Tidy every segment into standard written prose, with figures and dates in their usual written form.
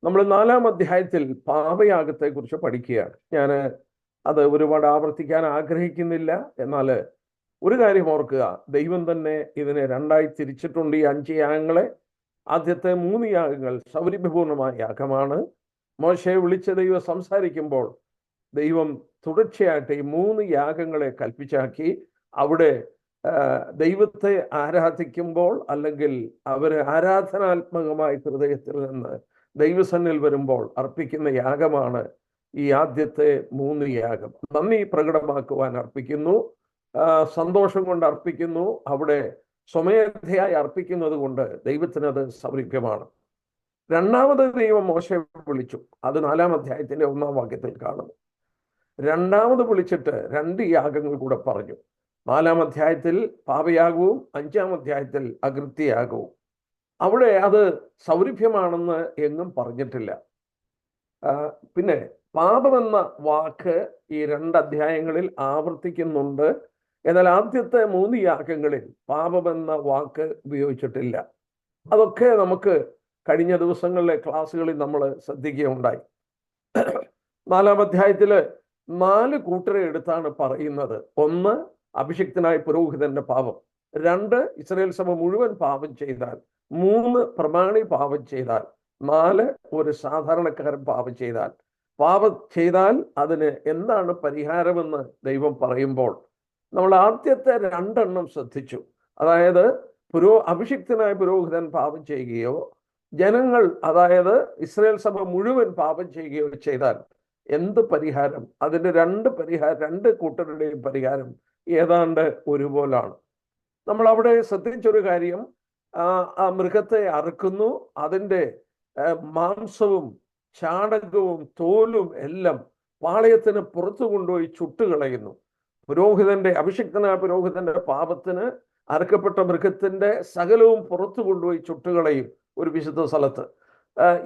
നമ്മൾ 4-ാം അധ്യായത്തിൽ പാപയാഗത്തെ കുറിച്ച് പഠിക്കുകയാണ്. ഞാൻ അത് ഒരുപാട് ആവർത്തിക്കാൻ ആഗ്രഹിക്കുന്നില്ല. എന്നാൽ ഒരു കാര്യം ഓർക്കുക, ദൈവം തന്നെ ഇതിനെ രണ്ടായി തിരിച്ചിട്ടുണ്ട്. ഈ 5 യാഗങ്ങളെ. ആദ്യത്തെ 3 യാഗങ്ങൾ സൗരഭ്യപൂർണമായ യാഗമാണ്. മോശയെ വിളിച്ച ദൈവം സംസാരിക്കുമ്പോൾ ദൈവം തുടർച്ചയായിട്ട് ഈ 3 യാഗങ്ങളെ കൽപ്പിച്ചാക്കി. അവിടെ ദൈവത്തെ ആരാധിക്കുമ്പോൾ, അല്ലെങ്കിൽ അവരെ ആരാധനാത്മകമായ ഹൃദയത്തിൽ നിന്ന് ദൈവസന്നിധിയിൽ വരുമ്പോൾ അർപ്പിക്കുന്ന യാഗമാണ് ഈ ആദ്യത്തെ 3 യാഗം. നന്ദി പ്രകടമാക്കുവാൻ അർപ്പിക്കുന്നു, സന്തോഷം കൊണ്ട് അർപ്പിക്കുന്നു. അവിടെ സ്വമേധയായി അർപ്പിക്കുന്നത് കൊണ്ട് ദൈവത്തിനത് സൗരഭ്യമാണ്. രണ്ടാമത് ദൈവം മോശയെ വിളിച്ചു. അത് 4-ാം അധ്യായത്തിന്റെ 1-ാം വാക്യത്തിൽ കാണുന്നു. രണ്ടാമത് വിളിച്ചിട്ട് 2 യാഗങ്ങൾ കൂടെ പറഞ്ഞു. 4-ാം അധ്യായത്തിൽ പാപയാഗവും 5-ാം അധ്യായത്തിൽ അകൃത്യയാഗവും. അവിടെ അത് സൗരഭ്യമാണെന്ന് എങ്ങും പറഞ്ഞിട്ടില്ല. പിന്നെ പാപമെന്ന വാക്ക് ഈ 2 അധ്യായങ്ങളിൽ ആവർത്തിക്കുന്നുണ്ട്. എന്നാൽ ആദ്യത്തെ 3 യാഗങ്ങളിൽ പാപമെന്ന വാക്ക് ഉപയോഗിച്ചിട്ടില്ല. അതൊക്കെ നമുക്ക് കഴിഞ്ഞ ദിവസങ്ങളിലെ ക്ലാസ്സുകളിൽ നമ്മൾ ശ്രദ്ധിക്കുകയുണ്ടായി. 4-ാം അധ്യായത്തില് 4 കൂട്ടരെ എടുത്താണ് പറയുന്നത്. 1, അഭിഷിക്തനായ പുരോഹിതന്റെ പാപം. 2, ഇസ്രായേൽ സഭ മുഴുവൻ പാപം ചെയ്താൽ. 3, പ്രമാണി പാപം ചെയ്താൽ. 4, ഒരു സാധാരണക്കാരൻ പാപം ചെയ്താൽ. പാപം ചെയ്താൽ അതിന് എന്താണ് പരിഹാരമെന്ന് ദൈവം പറയുമ്പോൾ നമ്മൾ ആദ്യത്തെ 2 എണ്ണം ശ്രദ്ധിച്ചു. അതായത് അഭിഷിക്തനായ പുരോഹിതൻ പാപം ചെയ്യുകയോ, ജനങ്ങൾ അതായത് ഇസ്രായേൽ സഭ മുഴുവൻ പാപം ചെയ്യുകയോ ചെയ്താൽ എന്ത് പരിഹാരം? അതിന്റെ 2 കൂട്ടരുടെയും പരിഹാരം ഏതാണ്ട് ഒരുപോലാണ്. നമ്മൾ അവിടെ ശ്രദ്ധിച്ചൊരു കാര്യം, ആ മൃഗത്തെ അറുക്കുന്നു, അതിൻ്റെ മാംസവും ചാണകവും തോലും എല്ലാം പാളയത്തിന് പുറത്തു കൊണ്ടുപോയി ചുട്ടുകളയുന്നു. അഭിഷിക്തനായ പുരോഹിതന്റെ പാപത്തിന് അറുക്കപ്പെട്ട മൃഗത്തിന്റെ സകലവും പുറത്തു കൊണ്ടുപോയി ചുട്ടുകളയും ഒരു വിശുദ്ധ സ്ഥലത്ത്.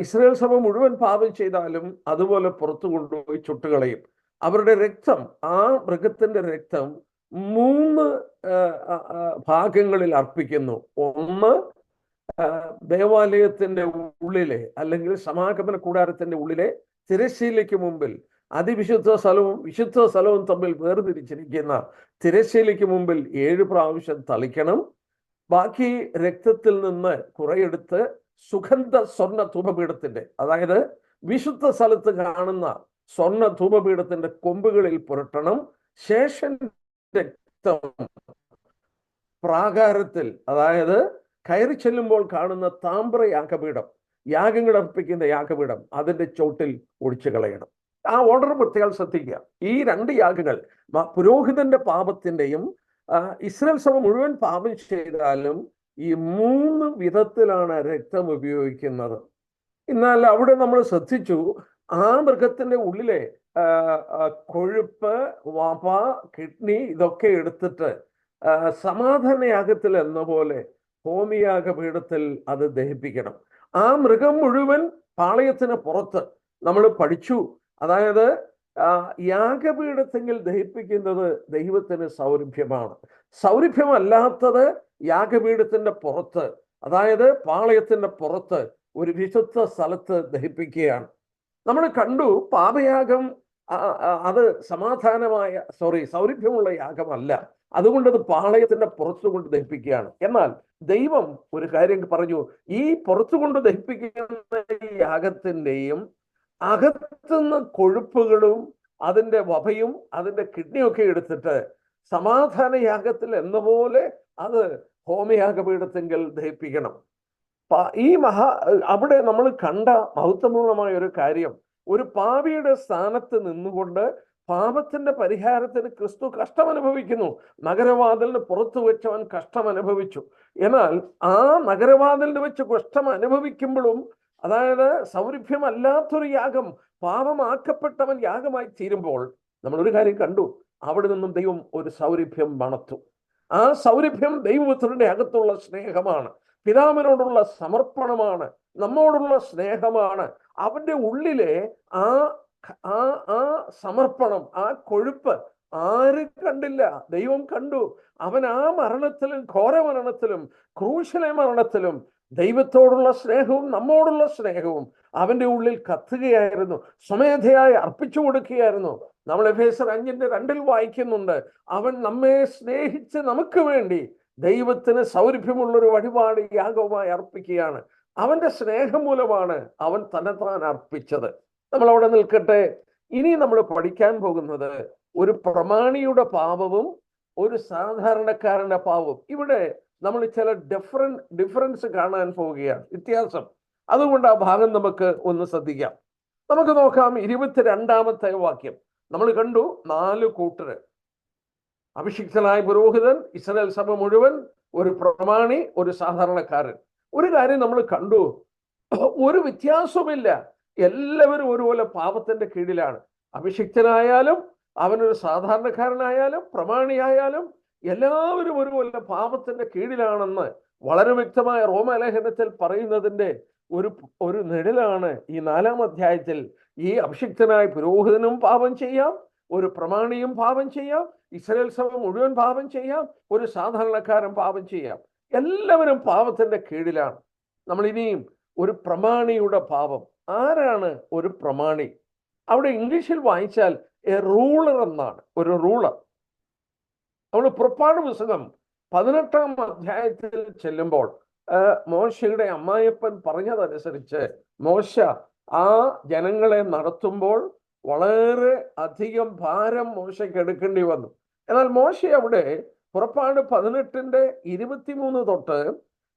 ഇസ്രായേൽ സഭ മുഴുവൻ പാപം ചെയ്താലും അതുപോലെ പുറത്തു കൊണ്ടുപോയി ചുട്ടുകളയും. അവരുടെ രക്തം, ആ മൃഗത്തിന്റെ രക്തം 3 ഭാഗങ്ങളിൽ അർപ്പിക്കുന്നു. 1, ദേവാലയത്തിന്റെ ഉള്ളിലെ അല്ലെങ്കിൽ സമാഗമന കൂടാരത്തിന്റെ ഉള്ളിലെ തിരശ്ശീലയ്ക്ക് മുമ്പിൽ, അതിവിശുദ്ധ സ്ഥലവും വിശുദ്ധ സ്ഥലവും തമ്മിൽ വേർതിരിച്ചിരിക്കുന്ന തിരശ്ശീലയ്ക്ക് മുമ്പിൽ 7 പ്രാവശ്യം തളിക്കണം. ബാക്കി രക്തത്തിൽ നിന്ന് കുറെയെടുത്ത് സുഗന്ധ സ്വർണ്ണ ധൂപപീഠത്തിന്റെ, അതായത് വിശുദ്ധ സ്ഥലത്ത് കാണുന്ന സ്വർണ്ണ ധൂപപീഠത്തിന്റെ കൊമ്പുകളിൽ പുരട്ടണം. ശേഷം രക്തം പ്രാകാരത്തിൽ, അതായത് കയറി ചെല്ലുമ്പോൾ കാണുന്ന താമ്ര യാഗപീഠം, യാഗങ്ങൾ അർപ്പിക്കുന്ന യാഗപീഠം, അതിന്റെ ചോട്ടിൽ ഒഴിച്ചു കളയണം. ആ ഓർഡർ പ്രത്യേകം ശ്രദ്ധിക്കുക. ഈ 2 യാഗങ്ങൾ പുരോഹിതന്റെ പാപത്തിന്റെയും ഇസ്രായേൽ സഭ മുഴുവൻ പാപം ചെയ്താലും ഈ 3 വിധത്തിലാണ് രക്തം ഉപയോഗിക്കുന്നത്. എന്നാൽ അവിടെ നമ്മൾ ശ്രദ്ധിച്ചു, ആ മൃഗത്തിന്റെ ഉള്ളിലെ കൊഴുപ്പ്, വപ, കിഡ്നി ഇതൊക്കെ എടുത്തിട്ട് സമാധാനയാഗത്തിൽ എന്ന പോലെ ഹോമിയാഗപീഠത്തിൽ അത് ദഹിപ്പിക്കണം. ആ മൃഗം മുഴുവൻ പാളയത്തിന് പുറത്ത് നമ്മൾ പഠിച്ചു. അതായത് യാഗപീഠത്തെങ്കിൽ ദഹിപ്പിക്കുന്നത് ദൈവത്തിന് സൗരഭ്യമാണ്. സൗരഭ്യമല്ലാത്തത് യാഗപീഠത്തിന്റെ പുറത്ത്, അതായത് പാളയത്തിന്റെ പുറത്ത് ഒരു വിശുദ്ധ സ്ഥലത്ത് ദഹിപ്പിക്കുകയാണ്. നമ്മൾ കണ്ടു, പാപയാഗം അത് സൗരഭ്യമുള്ള യാഗമല്ല. അതുകൊണ്ട് അത് പാളയത്തിന്റെ പുറത്തു കൊണ്ട് ദഹിപ്പിക്കുകയാണ്. എന്നാൽ ദൈവം ഒരു കാര്യം പറഞ്ഞു, ഈ പുറത്തുകൊണ്ട് ദഹിപ്പിക്കുന്ന യാഗത്തിൻ്റെയും അകത്തുനിന്ന് കൊഴുപ്പുകളും അതിൻ്റെ വഭയും അതിൻ്റെ കിഡ്നിയൊക്കെ എടുത്തിട്ട് സമാധാന യാഗത്തിൽ എന്ന പോലെ അത് ഹോമയാഗപീഠത്തെങ്കിൽ ദഹിപ്പിക്കണം. അവിടെ നമ്മൾ കണ്ട മഹത്വപൂർണമായ ഒരു കാര്യം, ഒരു പാപിയുടെ സ്ഥാനത്ത് നിന്നുകൊണ്ട് പാപത്തിന്റെ പരിഹാരത്തിന് ക്രിസ്തു കഷ്ടം അനുഭവിക്കുന്നു. നഗരവാതിലിന് പുറത്തു വെച്ചവൻ കഷ്ടം അനുഭവിച്ചു. എന്നാൽ ആ നഗരവാതിലിന് വെച്ച് കഷ്ടം അനുഭവിക്കുമ്പോഴും, അതായത് സൗരഭ്യമല്ലാത്തൊരു യാഗം, പാപമാക്കപ്പെട്ടവൻ യാഗമായി തീരുമ്പോൾ, നമ്മളൊരു കാര്യം കണ്ടു, അവിടെ നിന്നും ദൈവം ഒരു സൗരഭ്യം മണത്തു. ആ സൗരഭ്യം ദൈവപുത്രന്റെ അകത്തുള്ള സ്നേഹമാണ്, പിതാവിനോടുള്ള സമർപ്പണമാണ്, നമ്മോടുള്ള സ്നേഹമാണ്. അവന്റെ ഉള്ളിലെ ആ സമർപ്പണം, ആ കൊഴുപ്പ് ആരും കണ്ടില്ല, ദൈവം കണ്ടു. അവൻ ആ മരണത്തിലും, ഘോരമരണത്തിലും, ക്രൂശിലെ മരണത്തിലും ദൈവത്തോടുള്ള സ്നേഹവും നമ്മോടുള്ള സ്നേഹവും അവന്റെ ഉള്ളിൽ കത്തുകയായിരുന്നു. സ്വമേധയായി അർപ്പിച്ചു കൊടുക്കുകയായിരുന്നു. നമ്മൾ എഫേസ്യർ 5:2 വായിക്കുന്നുണ്ട്, അവൻ നമ്മെ സ്നേഹിച്ച് നമുക്ക് വേണ്ടി ദൈവത്തിന് സൗരഭ്യമുള്ളൊരു വഴിപാട് യാഗവുമായി അർപ്പിക്കുകയാണ്. അവന്റെ സ്നേഹം മൂലമാണ് അവൻ തന്നെത്താൻ അർപ്പിച്ചത്. നമ്മൾ അവിടെ നിൽക്കട്ടെ. ഇനി നമ്മൾ പഠിക്കാൻ പോകുന്നത് ഒരു പ്രമാണിയുടെ പാപവും ഒരു സാധാരണക്കാരന്റെ പാപവും. ഇവിടെ നമ്മൾ ചില ഡിഫറൻസ് കാണാൻ പോവുകയാണ്, വ്യത്യാസം. അതുകൊണ്ട് ആ ഭാഗം നമുക്ക് ഒന്ന് ശ്രദ്ധിക്കാം. നമുക്ക് നോക്കാം 22-ാമത്തെ വാക്യം. നമ്മൾ കണ്ടു 4 കൂട്ടര്: അഭിഷിക്തനായ പുരോഹിതൻ, ഇസ്രായേൽ സഭ മുഴുവൻ, ഒരു പ്രമാണി, ഒരു സാധാരണക്കാരൻ. ഒരു കാര്യം നമ്മൾ കണ്ടു, ഒരു വ്യത്യാസവുമില്ല. എല്ലാവരും ഒരുപോലെ പാപത്തിന്റെ കീഴിലാണ്. അഭിഷിക്തനായാലും അവനൊരു സാധാരണക്കാരനായാലും പ്രമാണിയായാലും എല്ലാവരും ഒരുപോലെ പാപത്തിന്റെ കീഴിലാണെന്ന് വളരെ വ്യക്തമായ റോമാലേഖനത്തിൽ പറയുന്നതിന്റെ ഒരു നിഴലാണ് ഈ 4-ാം അധ്യായത്തിൽ. ഈ അഭിഷിക്തനായ പുരോഹിതനും പാപം ചെയ്യാം, ഒരു പ്രമാണിയും പാപം ചെയ്യാം, ഇസ്രായേൽ സഭ മുഴുവൻ പാപം ചെയ്യാം, ഒരു സാധാരണക്കാരൻ പാപം ചെയ്യാം. എല്ലാവരും പാപത്തിന്റെ കീഴിലാണ്. നമ്മൾ ഇനിയും ഒരു പ്രമാണിയുടെ പാപം. ആരാണ് ഒരു പ്രമാണി? അവിടെ ഇംഗ്ലീഷിൽ വായിച്ചാൽ എ റൂളർ എന്നാണ്, ഒരു റൂളർ. നമ്മൾ പുറപ്പാട് പുസ്തകം 18-ാം അധ്യായത്തിൽ ചെല്ലുമ്പോൾ മോശയുടെ അമ്മായപ്പൻ പറഞ്ഞതനുസരിച്ച് മോശ ആ ജനങ്ങളെ നടത്തുമ്പോൾ വളരെ അധികം ഭാരം മോശയ്ക്ക് എടുക്കേണ്ടി വന്നു. എന്നാൽ മോശ അവിടെ പുറപ്പാട് 18-23 തൊട്ട്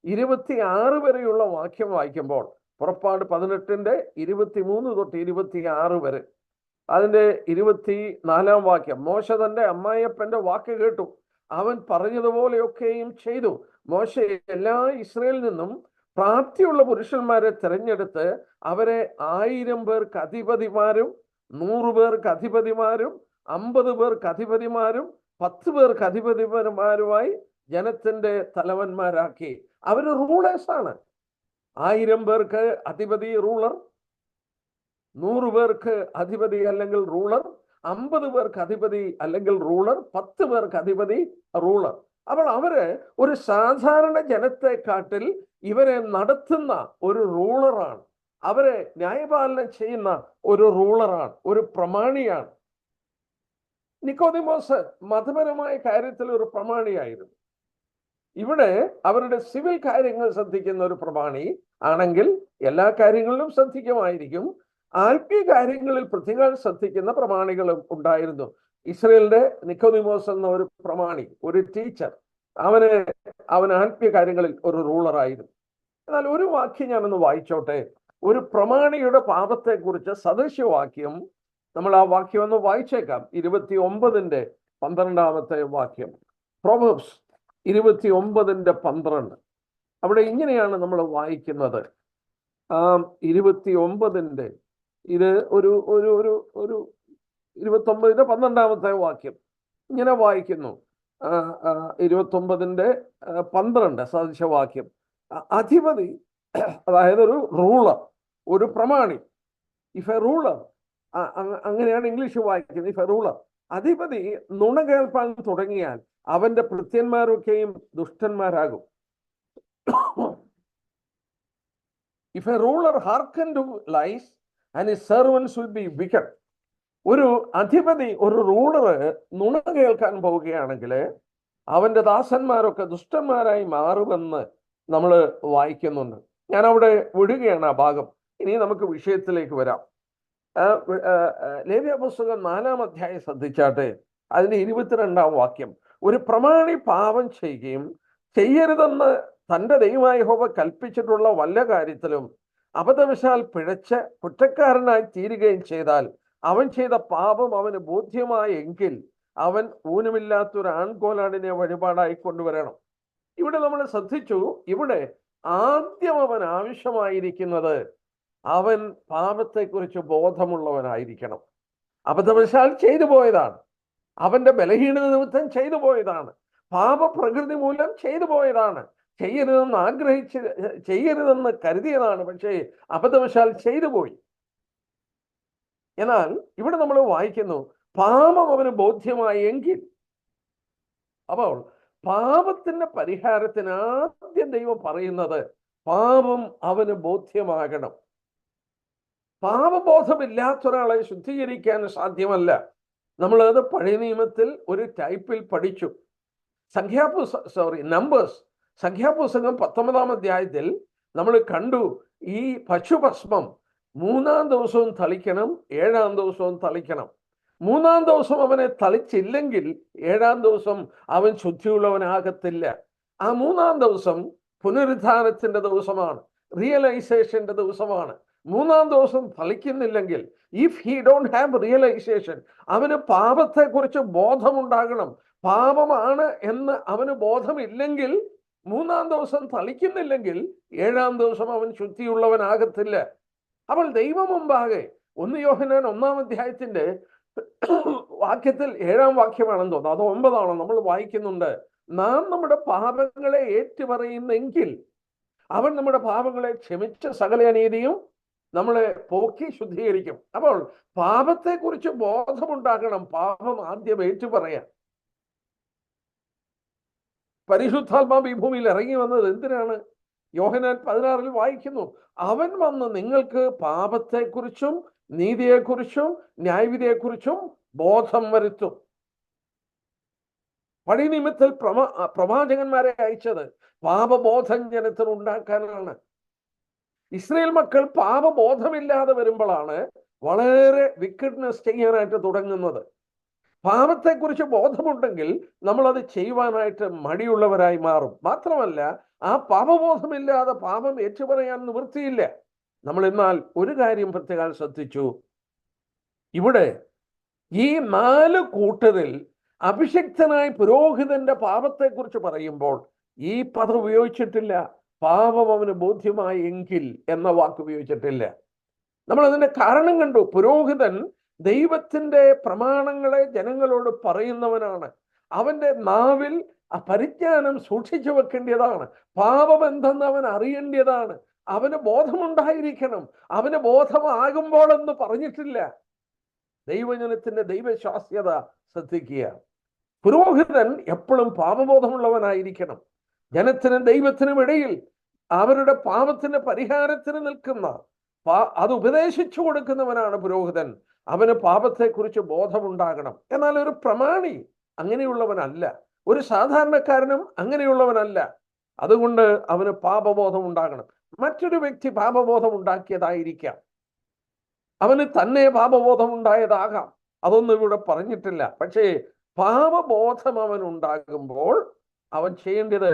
26 വരെയുള്ള വാക്യം വായിക്കുമ്പോൾ, പുറപ്പാട് 18-23 തൊട്ട് 26 വരെ, അതിന്റെ 24-ാം വാക്യം: മോശ തന്റെ അമ്മായപ്പന്റെ വാക്ക് കേട്ടു, അവൻ പറഞ്ഞതുപോലെയൊക്കെയും ചെയ്തു. മോശ എല്ലാ ഇസ്രായേലിൽ നിന്നും പ്രാപ്തിയുള്ള പുരുഷന്മാരെ തിരഞ്ഞെടുത്ത് അവരെ 1000 പേർക്ക് അധിപതിമാരും 100 പേർക്ക് അധിപതിമാരും 50 പേർക്ക് അധിപതിമാരും 10 പേർക്ക് അധിപതിമാരുമായി ജനത്തിന്റെ തലവന്മാരാക്കി. അവര് റൂളേഴ്സാണ്. 1000 പേർക്ക് അധിപതി റൂളർ, 100 പേർക്ക് അധിപതി അല്ലെങ്കിൽ റൂളർ, 50 പേർക്ക് അധിപതി അല്ലെങ്കിൽ റൂളർ, 10 പേർക്ക് അധിപതി റൂളർ. അപ്പോൾ അവര് ഒരു സാധാരണ ജനത്തെക്കാട്ടിൽ ഇവരെ നടത്തുന്ന ഒരു റൂളറാണ്. അവരെ ന്യായപാലനം ചെയ്യുന്ന ഒരു റൂളറാണ്, ഒരു പ്രമാണിയാണ്. നിക്കോദിമോസ് മതപരമായ കാര്യത്തിൽ ഒരു പ്രമാണിയായിരുന്നു. ഇവിടെ അവരുടെ സിവിൽ കാര്യങ്ങൾ ശ്രദ്ധിക്കുന്ന ഒരു പ്രമാണി ആണെങ്കിൽ എല്ലാ കാര്യങ്ങളിലും ശ്രദ്ധിക്കുമായിരിക്കും. ആത്മീയ കാര്യങ്ങളിൽ പ്രത്യേകം ശ്രദ്ധിക്കുന്ന പ്രമാണികളും ഉണ്ടായിരുന്നു. ഇസ്രയേലിന്റെ നിക്കോദിമോസ് എന്ന ഒരു പ്രമാണി, ഒരു ടീച്ചർ, അവൻ ആത്മീയ കാര്യങ്ങളിൽ ഒരു റൂളറായിരുന്നു. എന്നാൽ ഒരു വാക്യം ഞാനൊന്ന് വായിച്ചോട്ടെ. ഒരു പ്രമാണിയുടെ പാപത്തെ കുറിച്ച് സദൃശവാക്യം, നമ്മൾ ആ വാക്യം ഒന്ന് വായിച്ചേക്കാം. 29-12 വാക്യം, പ്രൊവേർബ്സ് 29-12. അവിടെ ഇങ്ങനെയാണ് നമ്മൾ വായിക്കുന്നത്. 29 ഇത് ഒരു 29-12 വാക്യം ഇങ്ങനെ വായിക്കുന്നു. 29-12 സദൃശവാക്യം: അധിപതി, അതായത് ഒരു റൂളർ, ഒരു പ്രമാണി, ഇഫ് എ റൂളർ, അങ്ങനെയാണ് ഇംഗ്ലീഷ് വായിക്കുന്നത്. ഇഫ് എ റൂളർ, അധിപതി നുണ കേൾപ്പാൻ തുടങ്ങിയാൽ അവന്റെ ഭൃത്യന്മാരൊക്കെയും ദുഷ്ടന്മാരാകും. If a ruler hearken to lies and his servants will be wicked. ഒരു അധിപതി, ഒരു റൂളർ നുണ കേൾക്കാൻ പോവുകയാണെങ്കിൽ അവന്റെ ദാസന്മാരൊക്കെ ദുഷ്ടന്മാരായി മാറുമെന്ന് നമ്മൾ വായിക്കുന്നുണ്ട്. ഞാൻ അവിടെ വിടുകയാണ് ആ ഭാഗം. ഇനി നമുക്ക് വിഷയത്തിലേക്ക് വരാം. ലേവ്യ പുസ്തകം 4-ാം അധ്യായം ശ്രദ്ധിച്ചാട്ടെ. അതിന്റെ 22-ാം വാക്യം: ഒരു പ്രമാണി പാപം ചെയ്യുകയും ചെയ്യരുതെന്ന് തന്റെ ദൈവമായ യഹോവ കൽപ്പിച്ചിട്ടുള്ള വല്ല കാര്യത്തിലും അബദ്ധവശാൽ പിഴച്ച് കുറ്റക്കാരനായി തീരുകയും ചെയ്താൽ അവൻ ചെയ്ത പാപം അവന് ബോധ്യമായെങ്കിൽ അവൻ ഊനമില്ലാത്തൊരു ആൺകോലാടിനെ വഴിപാടായി കൊണ്ടുവരണം. ഇവിടെ നമ്മൾ ശ്രദ്ധിച്ചു, ഇവിടെ ആദ്യം അവൻ ആവശ്യമായിരിക്കുന്നത് അവൻ പാപത്തെക്കുറിച്ച് ബോധമുള്ളവനായിരിക്കണം. അബദ്ധവശാൽ ചെയ്തു പോയതാണ്, അവന്റെ ബലഹീനത നിമിത്തം ചെയ്തു പോയതാണ്, പാപപ്രകൃതി മൂലം ചെയ്തു പോയതാണ്, ചെയ്യരുതെന്ന് കരുതിയതാണ്, പക്ഷേ അബദ്ധവശാൽ ചെയ്തു പോയി. എന്നാൽ ഇവിടെ നമ്മൾ വായിക്കുന്നു പാപം അവന് ബോധ്യമായെങ്കിൽ. അപ്പോൾ പാപത്തിന്റെ പരിഹാരത്തിന് ആദ്യം ദൈവം പറയുന്നത് പാപം അവന് ബോധ്യമാകണം. പാപബോധമില്ലാത്ത ഒരാളെ ശുദ്ധീകരിക്കാൻ സാധ്യമല്ല. നമ്മളത് പഴയ നിയമത്തിൽ ഒരു ടൈപ്പിൽ പഠിച്ചു. നമ്പേഴ്സ് സംഖ്യാപുസ്തകം 19-ാം അധ്യായത്തിൽ നമ്മൾ കണ്ടു, ഈ പശുഭസ്മം 3-ാം ദിവസവും തളിക്കണം, 7-ാം ദിവസവും തളിക്കണം. 3-ാം ദിവസം അവനെ തളിച്ചില്ലെങ്കിൽ 7-ാം ദിവസം അവൻ ശുദ്ധിയുള്ളവനാകത്തില്ല. ആ 3-ാം ദിവസം പുനരുദ്ധാനത്തിന്റെ ദിവസമാണ്, റിയലൈസേഷന്റെ ദിവസമാണ്. 3-ാം ദിവസം തളിക്കുന്നില്ലെങ്കിൽ, if he don't have realization, അവന് പാപത്തെക്കുറിച്ച് ബോധമുണ്ടാകണം. പാപമാണ് എന്ന് അവന് ബോധമില്ലെങ്കിൽ, 3-ാം ദിവസം തളിക്കുന്നില്ലെങ്കിൽ 7-ാം ദിവസം അവൻ ശുദ്ധിയുള്ളവനാകത്തില്ല. അപ്പോൾ ദൈവം മുമ്പാകെ 1 യോഹന്നാൻ 1-ാം അധ്യായത്തിന്റെ വാക്യത്തിൽ 7-ാം വാക്യമാണെന്ന് തോന്നുന്നു, അത് 9-ആണോ, നമ്മൾ വായിക്കുന്നുണ്ട്, നാം നമ്മുടെ പാപങ്ങളെ ഏറ്റുപറയുന്നെങ്കിൽ അവൻ നമ്മുടെ പാപങ്ങളെ ക്ഷമിച്ച സകല അനീതിയും നമ്മളെ പോക്കി ശുദ്ധീകരിക്കും. അപ്പോൾ പാപത്തെക്കുറിച്ച് ബോധമുണ്ടാകണം. പാപം ആദ്യം ഏറ്റുപറയാൻ. പരിശുദ്ധാത്മാവ് ഈ ഭൂമിയിൽ ഇറങ്ങി വന്നത് എന്തിനാണ്? യോഹന്നാൻ 16-ൽ വായിക്കുന്നു, അവൻ വന്ന് നിങ്ങൾക്ക് പാപത്തെക്കുറിച്ചും നീതിയെക്കുറിച്ചും ന്യായവിധിയെക്കുറിച്ചും ബോധം വരുത്തും. പഴയ നിയമത്തിൽ പ്രവാചകന്മാരെ അയച്ചത് പാപബോധം ജനത്തിന് ഉണ്ടാക്കാനാണ്. ഇസ്രായേൽ മക്കൾ പാപബോധമില്ലാതെ വരുമ്പോഴാണ് വളരെ വിക്കഡ്നെസ് ചെയ്യാനായിട്ട് തുടങ്ങുന്നത്. പാപത്തെക്കുറിച്ച് ബോധമുണ്ടെങ്കിൽ നമ്മളത് ചെയ്യുവാനായിട്ട് മടിയുള്ളവരായി മാറും. മാത്രമല്ല, ആ പാപബോധമില്ലാതെ പാപം ഏറ്റുപറയാൻ നിവൃത്തിയില്ല. നമ്മൾ എന്നാൽ ഒരു കാര്യം പ്രത്യേകം ശ്രദ്ധിച്ചു, ഇവിടെ ഈ 4 കൂട്ടരിൽ അഭിഷിക്തനായ പുരോഹിതന്റെ പാപത്തെക്കുറിച്ച് പറയുമ്പോൾ ഈ പദം ഉപയോഗിച്ചിട്ടില്ല. പാപം അവന് ബോധ്യമായി എങ്കിൽ എന്ന വാക്ക് ഉപയോഗിച്ചിട്ടില്ല. നമ്മൾ അതിന്റെ കാരണം കണ്ടു. പുരോഹിതൻ ദൈവത്തിന്റെ പ്രമാണങ്ങളെ ജനങ്ങളോട് പറയുന്നവനാണ്. അവന്റെ നാവിൽ ആ പരിജ്ഞാനം സൂക്ഷിച്ചു വെക്കേണ്ടതാണ്. പാപം എന്തെന്ന് അവൻ അറിയേണ്ടതാണ്. അവന് ബോധമുണ്ടായിരിക്കണം. അവന് ബോധമാകുമ്പോൾ എന്ന് പറഞ്ഞിട്ടില്ല. ദൈവജനത്തിന്റെ ദൈവശാസ്ത്രത ശ്രദ്ധിക്കുക. പുരോഹിതൻ എപ്പോഴും പാപബോധമുള്ളവനായിരിക്കണം. ജനത്തിനും ദൈവത്തിനും ഇടയിൽ അവരുടെ പാപത്തിന്റെ പരിഹാരത്തിന് നിൽക്കുന്ന, അത് ഉപദേശിച്ചു കൊടുക്കുന്നവനാണ് പുരോഹിതൻ. അവന് പാപത്തെക്കുറിച്ച് ബോധമുണ്ടാകണം. എന്നാൽ ഒരു പ്രമാണി അങ്ങനെയുള്ളവനല്ല, ഒരു സാധാരണക്കാരനും അങ്ങനെയുള്ളവനല്ല. അതുകൊണ്ട് അവന് പാപബോധം ഉണ്ടാകണം. മറ്റൊരു വ്യക്തി പാപബോധം ഉണ്ടാക്കിയതായിരിക്കാം, അവന് തന്നെ പാപബോധം ഉണ്ടായതാകാം, അതൊന്നും ഇവിടെ പറഞ്ഞിട്ടില്ല. പക്ഷേ പാപബോധം അവൻ ഉണ്ടാകുമ്പോൾ അവൻ ചെയ്യേണ്ടത്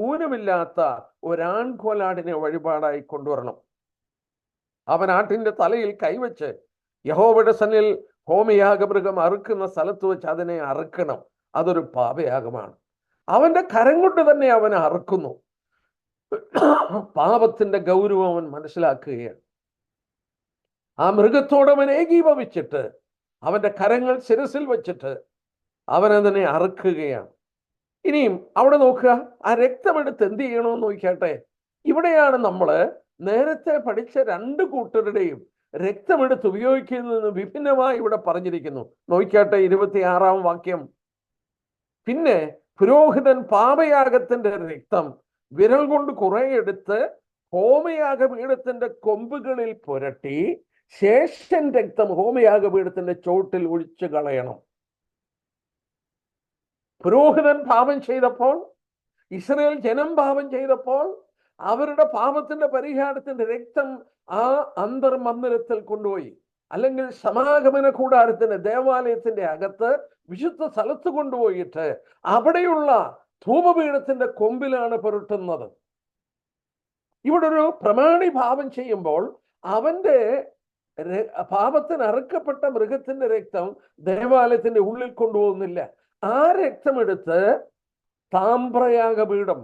ഊനമില്ലാത്ത ഒരാൺകോലാടിനെ വഴിപാടായി കൊണ്ടുവരണം. അവൻ ആട്ടിന്റെ തലയിൽ കൈവച്ച് യഹോവയുടെ സന്നിധിയിൽ ഹോമയാഗമൃഗം അറുക്കുന്ന സ്ഥലത്ത് വെച്ച് അതിനെ അറുക്കണം. അതൊരു പാപയാഗമാണ്. അവന്റെ കരം കൊണ്ട് തന്നെ അവനെ അറുക്കുന്നു. പാപത്തിന്റെ ഗൗരവം അവൻ മനസ്സിലാക്കുകയാണ്. ആ മൃഗത്തോട് അവൻ ഏകീഭവിച്ചിട്ട് അവന്റെ കരങ്ങൾ ശിരസിൽ വെച്ചിട്ട് അവനതിനെ അറുക്കുകയാണ്. ഇനിയും അവിടെ നോക്കുക, ആ രക്തമെടുത്ത് എന്ത് ചെയ്യണമെന്ന് നോക്കട്ടെ. ഇവിടെയാണ് നമ്മൾ നേരത്തെ പഠിച്ച 2 കൂട്ടരുടെയും രക്തമെടുത്ത് ഉപയോഗിക്കുന്നതിന് വിഭിന്നമായി ഇവിടെ പറഞ്ഞിരിക്കുന്നു. നോക്കട്ടെ 26-ാം വാക്യം. പിന്നെ പുരോഹിതൻ പാപയാഗത്തിന്റെ രക്തം വിരൽ കൊണ്ട് കുറെ എടുത്ത് ഹോമയാഗപീഠത്തിന്റെ കൊമ്പുകളിൽ പുരട്ടി ശേഷൻ രക്തം ഹോമയാഗപീഠത്തിന്റെ ചോട്ടിൽ ഒഴിച്ചു കളയണം. പുരോഹിതൻ പാപം ചെയ്തപ്പോൾ, ഇസ്രായേൽ ജനം പാപം ചെയ്തപ്പോൾ, അവരുടെ പാപത്തിന്റെ പരിഹാരത്തിന്റെ രക്തം ആ അന്തർമന്ദിരത്തിൽ കൊണ്ടുപോയി, അല്ലെങ്കിൽ സമാഗമന കൂടാരത്തിന്റെ ദേവാലയത്തിന്റെ അകത്ത് വിശുദ്ധ സ്ഥലത്ത് കൊണ്ടുപോയിട്ട് അവിടെയുള്ള ധൂപപീഠത്തിന്റെ കൊമ്പിലാണ് പുരട്ടുന്നത്. ഇവിടെ ഒരു പ്രമാണി പാപം ചെയ്യുമ്പോൾ അവന്റെ പാപത്തിന് അറുക്കപ്പെട്ട മൃഗത്തിന്റെ രക്തം ദേവാലയത്തിന്റെ ഉള്ളിൽ കൊണ്ടുപോകുന്നില്ല. ആ രക്തമെടുത്ത് താമ്രയാഗപീഠം,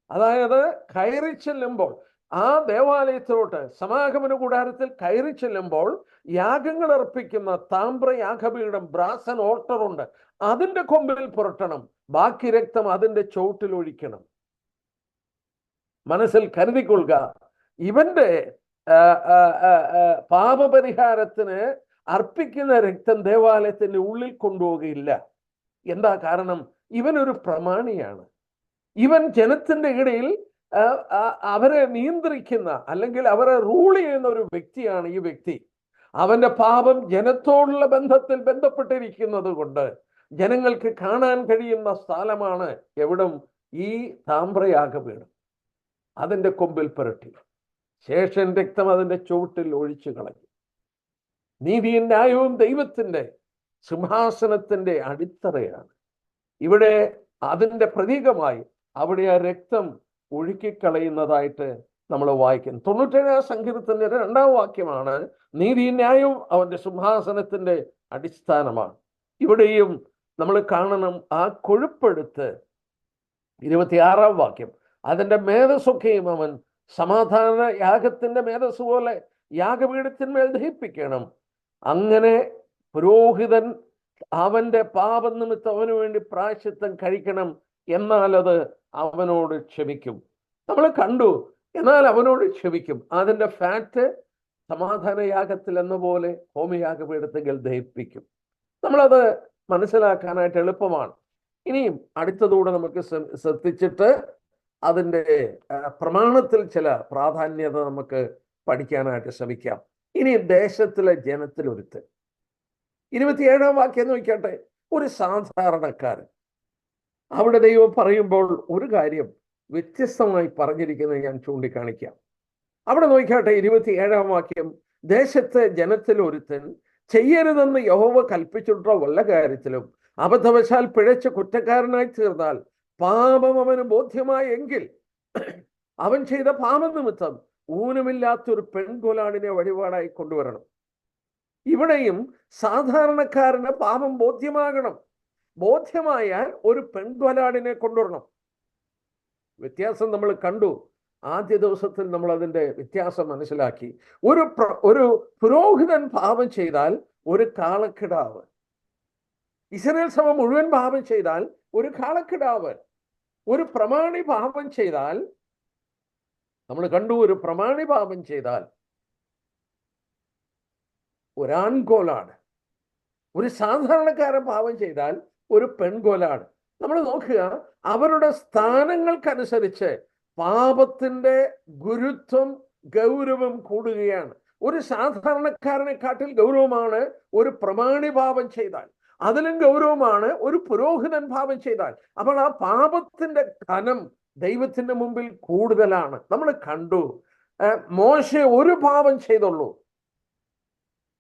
അതായത് കയറി ചെല്ലുമ്പോൾ, ആ ദേവാലയത്തിലോട്ട് സമാഗമന കൂടാരത്തിൽ കയറി ചെല്ലുമ്പോൾ യാഗങ്ങൾ അർപ്പിക്കുന്ന താമ്രയാഗപീഠം, ബ്രാസൻ ഓൾട്ടറുണ്ട്, അതിന്റെ കൊമ്പിൽ പുരട്ടണം. ബാക്കി രക്തം അതിന്റെ ചോട്ടിൽ ഒഴിക്കണം. മനസ്സിൽ കരുതിക്കൊള്ളുക, ഇവന്റെ പാപപരിഹാരത്തിന് അർപ്പിക്കുന്ന രക്തം ദേവാലയത്തിന്റെ ഉള്ളിൽ കൊണ്ടുപോവുകയില്ല. എന്താ കാരണം? ഇവനൊരു പ്രമാണിയാണ്. ഇവൻ ജനത്തിന്റെ ഇടയിൽ അവരെ നിയന്ത്രിക്കുന്ന അല്ലെങ്കിൽ അവരെ റൂൾ ചെയ്യുന്ന ഒരു വ്യക്തിയാണ് ഈ വ്യക്തി. അവന്റെ പാപം ജനത്തോടുള്ള ബന്ധത്തിൽ ബന്ധപ്പെട്ടിരിക്കുന്നത് കൊണ്ട് ജനങ്ങൾക്ക് കാണാൻ കഴിയുന്ന സ്ഥലമാണ് എവിടും ഈ താമ്രയാഗപീഠം. അതിന്റെ കൊമ്പിൽ പുരട്ടി ശേഷൻ രക്തം അതിന്റെ ചുവട്ടിൽ ഒഴിച്ചു കളഞ്ഞു. നീതിയും ന്യായവും ദൈവത്തിന്റെ സിംഹാസനത്തിന്റെ അടിത്തറയാണ്. ഇവിടെ അതിന്റെ പ്രതീകമായി അവിടെ ആ രക്തം ഒഴുക്കിക്കളയുന്നതായിട്ട് നമ്മൾ വായിക്കുന്നു. 97 സങ്കീർത്തനത്തിന്റെ 2-ാം വാക്യമാണ് നീതിയും ന്യായവും അവന്റെ സിംഹാസനത്തിന്റെ അടിസ്ഥാനമാണ്. ഇവിടെയും നമ്മൾ കാണണം ആ കൊഴുപ്പെടുത്ത് 26-ാം വാക്യം അതിന്റെ മേധസ്സൊക്കെയും അവൻ സമാധാന യാഗത്തിന്റെ മേധസ് പോലെ യാഗപീഠത്തിന്മേൽ ദഹിപ്പിക്കണം. അങ്ങനെ പുരോഹിതൻ അവന്റെ പാപനിമിത്തം അവന് വേണ്ടി പ്രായശ്ചിത്തം കഴിക്കണം, എന്നാൽ അത് അവനോട് ക്ഷമിക്കും. നമ്മൾ കണ്ടു, എന്നാൽ അവനോട് ക്ഷമിക്കും. അതിന്റെ ഫാറ്റ് സമാധാന യാഗത്തിൽ എന്ന പോലെ ഹോമയാഗപീഠത്തിൽ ദഹിപ്പിക്കും. നമ്മളത് മനസ്സിലാക്കാനായിട്ട് എളുപ്പമാണ്. ഇനിയും അടുത്തതൂടെ നമുക്ക് ശ്രദ്ധിച്ചിട്ട് അതിൻ്റെ പ്രമാണത്തിൽ ചില പ്രാധാന്യത നമുക്ക് പഠിക്കാനായിട്ട് ശ്രമിക്കാം. ഇനി ദേശത്തിലെ ജനത്തിലൊരുത്തൻ, 27-ാം വാക്യം നോക്കിയാട്ടെ. ഒരു സാധാരണക്കാരൻ. അവിടെ ദൈവം പറയുമ്പോൾ ഒരു കാര്യം വ്യത്യസ്തമായി പറഞ്ഞിരിക്കുന്നത് ഞാൻ ചൂണ്ടിക്കാണിക്കാം. അവിടെ നോക്കിയാട്ടെ 27-ാം വാക്യം, ദേശത്തെ ജനത്തിൽ ഒരുത്തൻ ചെയ്യരുതെന്ന് യഹോവ കൽപ്പിച്ചിട്ടുള്ള വല്ല കാര്യത്തിലും അബദ്ധവശാൽ പിഴച്ച് കുറ്റക്കാരനായി തീർന്നാൽ പാപം അവന് ബോധ്യമായെങ്കിൽ അവൻ ചെയ്ത പാപനിമിത്തം ഊനമില്ലാത്തൊരു പെൺകൊലാടിനെ വഴിപാടായി കൊണ്ടുവരണം. ഇവിടെയും സാധാരണക്കാരന് പാപം ബോധ്യമാകണം. ബോധ്യമായാൽ ഒരു പെൺകൊലാടിനെ കൊണ്ടുവരണം. വ്യത്യാസം നമ്മൾ കണ്ടു. ആദ്യ ദിവസത്തിൽ നമ്മൾ അതിൻ്റെ വ്യത്യാസം മനസ്സിലാക്കി. ഒരു പുരോഹിതൻ പാപം ചെയ്താൽ ഒരു കാളക്കിടാവ്, ഇസ്രായേൽ സഭ മുഴുവൻ പാപം ചെയ്താൽ ഒരു കാളക്കിടാവ്, ഒരു പ്രമാണി പാപം ചെയ്താൽ നമ്മൾ കണ്ടു, ഒരു പ്രമാണി പാപം ചെയ്താൽ ഒരാൺകോലാണ്, ഒരു സാധാരണക്കാരൻ പാപം ചെയ്താൽ ഒരു പെൺകോലാണ്. നമ്മൾ നോക്കുക, അവരുടെ സ്ഥാനങ്ങൾക്കനുസരിച്ച് പാപത്തിന്റെ ഗുരുത്വം ഗൗരവം കൂടുകയാണ്. ഒരു സാധാരണക്കാരനെക്കാട്ടിൽ ഗൗരവമാണ് ഒരു പ്രമാണി പാപം ചെയ്താൽ, അതിലും ഗൗരവമാണ് ഒരു പുരോഹിതൻ പാപം ചെയ്താൽ. അപ്പോൾ ആ പാപത്തിന്റെ ഘനം ദൈവത്തിന്റെ മുമ്പിൽ കൂടുതലാണ്. നമ്മൾ കണ്ടു, മോശെ ഒരു പാപം ചെയ്തുള്ളൂ,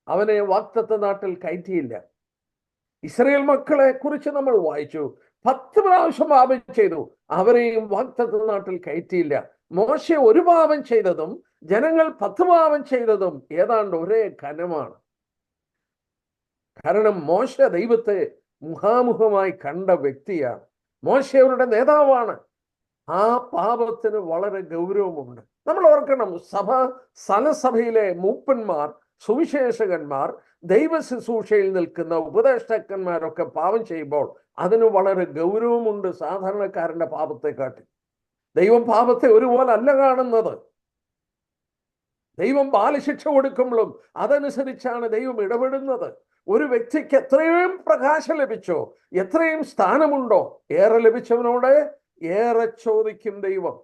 അവനെ വാഗ്ദത്ത നാട്ടിൽ കയറ്റിയില്ല. ഇസ്രായേൽ മക്കളെ കുറിച്ച് നമ്മൾ വായിച്ചു, 10 പ്രാവശ്യം പാപം ചെയ്തു, അവരെയും വാഗ്ദത്ത നാട്ടിൽ കയറ്റിയില്ല. മോശെ ഒരു പാപം ചെയ്തതും ജനങ്ങൾ 10 പാപം ചെയ്തതും ഏതാണ്ട് ഒരേ ഘനമാണ്. കാരണം മോശ ദൈവത്തെ മുഖാമുഖമായി കണ്ട വ്യക്തിയാണ്. മോശ അവരുടെ നേതാവാണ്. ആ പാപത്തിന് വളരെ ഗൗരവമുണ്ട്. നമ്മൾ ഓർക്കണം, സ്ഥലസഭയിലെ മൂപ്പന്മാർ, സുവിശേഷകന്മാർ, ദൈവ ശുശ്രൂഷയിൽ നിൽക്കുന്ന ഉപദേഷ്ടാക്കന്മാരൊക്കെ പാപം ചെയ്യുമ്പോൾ അതിന് വളരെ ഗൗരവമുണ്ട് സാധാരണക്കാരന്റെ പാപത്തെക്കാട്ടി. ദൈവം പാപത്തെ ഒരുപോലെ അല്ല കാണുന്നത്. ദൈവം ബാലശിക്ഷ കൊടുക്കുമ്പോഴും അതനുസരിച്ചാണ് ദൈവം ഇടപെടുന്നത്. ഒരു വ്യക്തിക്ക് എത്രയും പ്രകാശം ലഭിച്ചോ, എത്രയും സ്ഥാനമുണ്ടോ, ഏറെ ലഭിച്ചവനോട് ഏറെ ചോദിക്കും ദൈവം.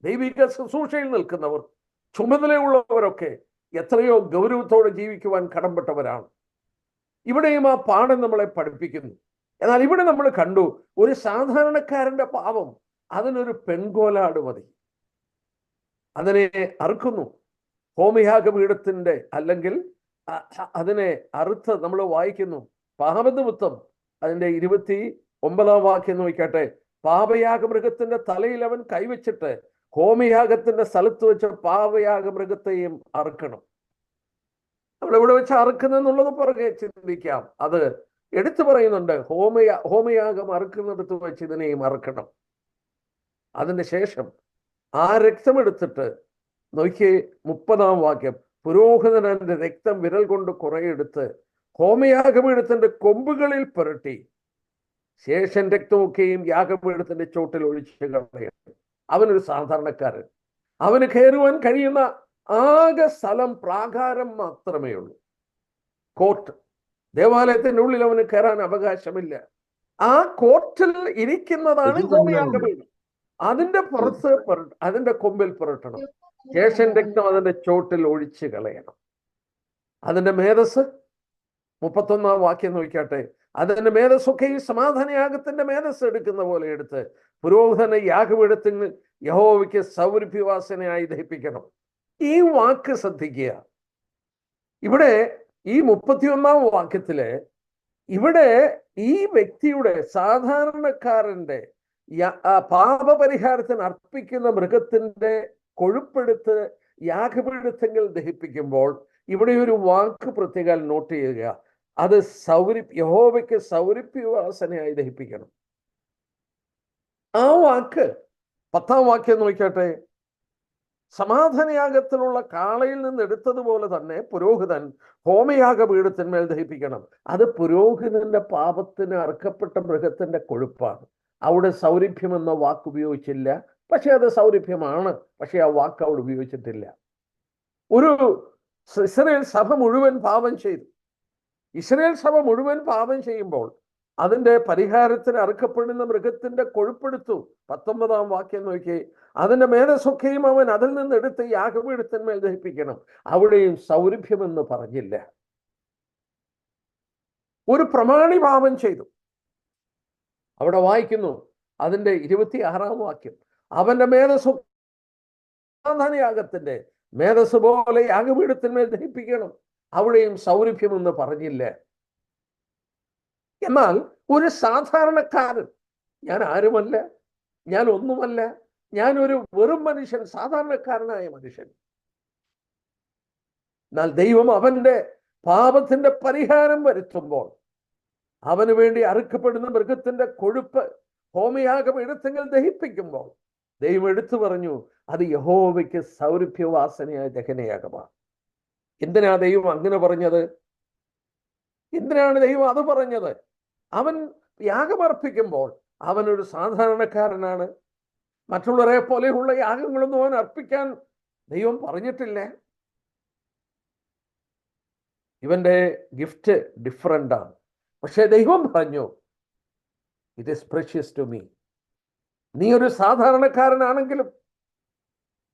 ദൈവിക ശുശ്രൂഷയിൽ നിൽക്കുന്നവർ, ചുമതലയുള്ളവരൊക്കെ എത്രയോ ഗൗരവത്തോടെ ജീവിക്കുവാൻ കടംപെട്ടവരാണ്. ഇവിടെയും ആ പാഠം നമ്മളെ പഠിപ്പിക്കുന്നു. എന്നാൽ ഇവിടെ നമ്മൾ കണ്ടു, ഒരു സാധാരണക്കാരന്റെ പാപം, അതിനൊരു പെൺകോലാട് മതി, അതിനെ അറുക്കുന്നു. ഹോമയാഗപീഠത്തിന്റെ അല്ലെങ്കിൽ അതിനെ അറുത്ത് നമ്മൾ വായിക്കുന്നു. പാപനിമിത്തം അതിന്റെ 29-ാം വാക്യം നോക്കിക്കട്ടെ. പാപയാഗമൃഗത്തിന്റെ തലയിൽ അവൻ കൈവച്ചിട്ട് ഹോമയാഗത്തിന്റെ സ്ഥലത്ത് വെച്ച് പാപയാഗമൃഗത്തെയും അറുക്കണം. നമ്മൾ എവിടെ വെച്ച് അറുക്കുന്നെന്നുള്ളത് പുറകെ ചിന്തിക്കാം. അത് എടുത്തു പറയുന്നുണ്ട്, ഹോമയാഗം അറുക്കുന്നിടത്ത് വെച്ച് ഇതിനെയും അറുക്കണം. അതിന് ശേഷം ആ രക്തമെടുത്തിട്ട് നോക്കി 30-ാം വാക്യം, പുരോഹിതന്റെ രക്തം വിരൽ കൊണ്ട് കുറെ എടുത്ത് ഹോമയാഗപീഠത്തിന്റെ കൊമ്പുകളിൽ പുരട്ടി ശേഷൻ രക്തമൊക്കെയും യാഗപീഠത്തിന്റെ ചോട്ടിൽ ഒഴിച്ച് കളയണം. അവനൊരു സാധാരണക്കാരൻ. അവന് കയറുവാൻ കഴിയുന്ന ആകെ സ്ഥലം പ്രാകാരം മാത്രമേ ഉള്ളൂ, കോർട്ട്. ദേവാലയത്തിന്റെ ഉള്ളിൽ അവന് കയറാൻ അവകാശമില്ല. ആ കോർട്ടിൽ ഇരിക്കുന്നതാണ് ഹോമയാഗപീഠം. അതിന്റെ പുറത്ത് അതിന്റെ കൊമ്പിൽ പുരട്ടണം. ശേഷം രക്തം അതിന്റെ ചോട്ടിൽ ഒഴിച്ചു കളയണം. അതിന്റെ മേധസ് 31 വാക്യം നോക്കിയാട്ടെ. അതിന്റെ മേധസ്സൊക്കെ ഈ സമാധാനയാഗത്തിന്റെ മേധസ് എടുക്കുന്ന പോലെ എടുത്ത് പുരോഹിതനെ യാഗപീഠത്തിൽ യഹോവയ്ക്ക് സൗരഭ്യവാസനയായി ദഹിപ്പിക്കണം. ഈ വാക്ക് ശ്രദ്ധിക്കുക. ഇവിടെ ഈ 31 വാക്യത്തില് ഇവിടെ ഈ വ്യക്തിയുടെ സാധാരണക്കാരന്റെ പാപപരിഹാരത്തിന് അർപ്പിക്കുന്ന മൃഗത്തിന്റെ കൊഴുപ്പെടുത്ത് യാഗപീഠത്തിൽ ദഹിപ്പിക്കുമ്പോൾ ഇവിടെ ഒരു വാക്ക് പ്രത്യേകം നോട്ട് ചെയ്യുക. അത് യഹോവയ്ക്ക് സൗരഭ്യവാസനയായി ദഹിപ്പിക്കണം. ആ വാക്ക് 10 വാക്യം നോക്കിയാട്ടെ. സമാധാനയാഗത്തിലുള്ള കാളയിൽ നിന്ന് എടുത്തതുപോലെ തന്നെ പുരോഹിതൻ ഹോമയാഗപീഠത്തിന്മേൽ ദഹിപ്പിക്കണം. അത് പുരോഹിതന്റെ പാപത്തിന് അറുക്കപ്പെട്ട മൃഗത്തിന്റെ കൊഴുപ്പാണ്. അവിടെ സൗരഭ്യം എന്ന വാക്ക് ഉപയോഗിച്ചില്ല. പക്ഷെ അത് സൗരഭ്യമാണ്. പക്ഷെ ആ വാക്ക് അവിടെ ഉപയോഗിച്ചിട്ടില്ല. ഒരു ഇസ്രായേൽ സഭ മുഴുവൻ പാപം ചെയ്തു. ഇസ്രായേൽ സഭ മുഴുവൻ പാപം ചെയ്യുമ്പോൾ അതിന്റെ പരിഹാരത്തിന് അറുക്കപ്പെടുന്ന മൃഗത്തിന്റെ കൊഴുപ്പെടുത്തു. 19 വാക്യം നോക്കി. അതിന്റെ മേധസ്സൊക്കെയും അവൻ അതിൽ നിന്ന് എടുത്ത് യാഗപീഠത്തിന്മേൽ ദഹിപ്പിക്കണം. അവിടെയും സൗരഭ്യമെന്ന് പറഞ്ഞില്ല. ഒരു പ്രമാണി പാപം ചെയ്തു. അവിടെ വായിക്കുന്നു അതിന്റെ 26 വാക്യം. അവന്റെ മേധസ്സു സമാധാനയാഗത്തിന്റെ മേധസ് പോലെ യാഗപീഠത്തിന്മേൽ ദഹിപ്പിക്കണം. അവിടെയും സൗരഭ്യമെന്ന് പറഞ്ഞില്ല. എന്നാൽ ഒരു സാധാരണക്കാരൻ, ഞാൻ ആരുമല്ല, ഞാൻ ഒന്നുമല്ല, ഞാനൊരു വെറും മനുഷ്യൻ, സാധാരണക്കാരനായ മനുഷ്യൻ, എന്നാൽ ദൈവം അവന്റെ പാപത്തിന്റെ പരിഹാരം വരുത്തുമ്പോൾ അവന് വേണ്ടി അറുക്കപ്പെടുന്ന മൃഗത്തിന്റെ കൊഴുപ്പ് ഹോമയാഗപീഠത്തിൽ ദഹിപ്പിക്കുമ്പോൾ ദൈവം എടുത്തു പറഞ്ഞു, അത് യഹോവയ്ക്ക് സൗരഭ്യവാസനയായ ദഹനയാഗമാണ്. എന്തിനാ ദൈവം അങ്ങനെ പറഞ്ഞത്? എന്തിനാണ് ദൈവം അത് പറഞ്ഞത്? അവൻ യാഗമർപ്പിക്കുമ്പോൾ അവനൊരു സാധാരണക്കാരനാണ്. മറ്റുള്ളവരെ പോലെയുള്ള യാഗങ്ങളൊന്നും അവൻ അർപ്പിക്കാൻ ദൈവം പറഞ്ഞിട്ടില്ല. ഇവന്റെ ഗിഫ്റ്റ് ഡിഫറൻ്റ് ആണ്. പക്ഷെ ദൈവം പറഞ്ഞു, it is precious to me. നീ ഒരു സാധാരണക്കാരനാണെങ്കിലും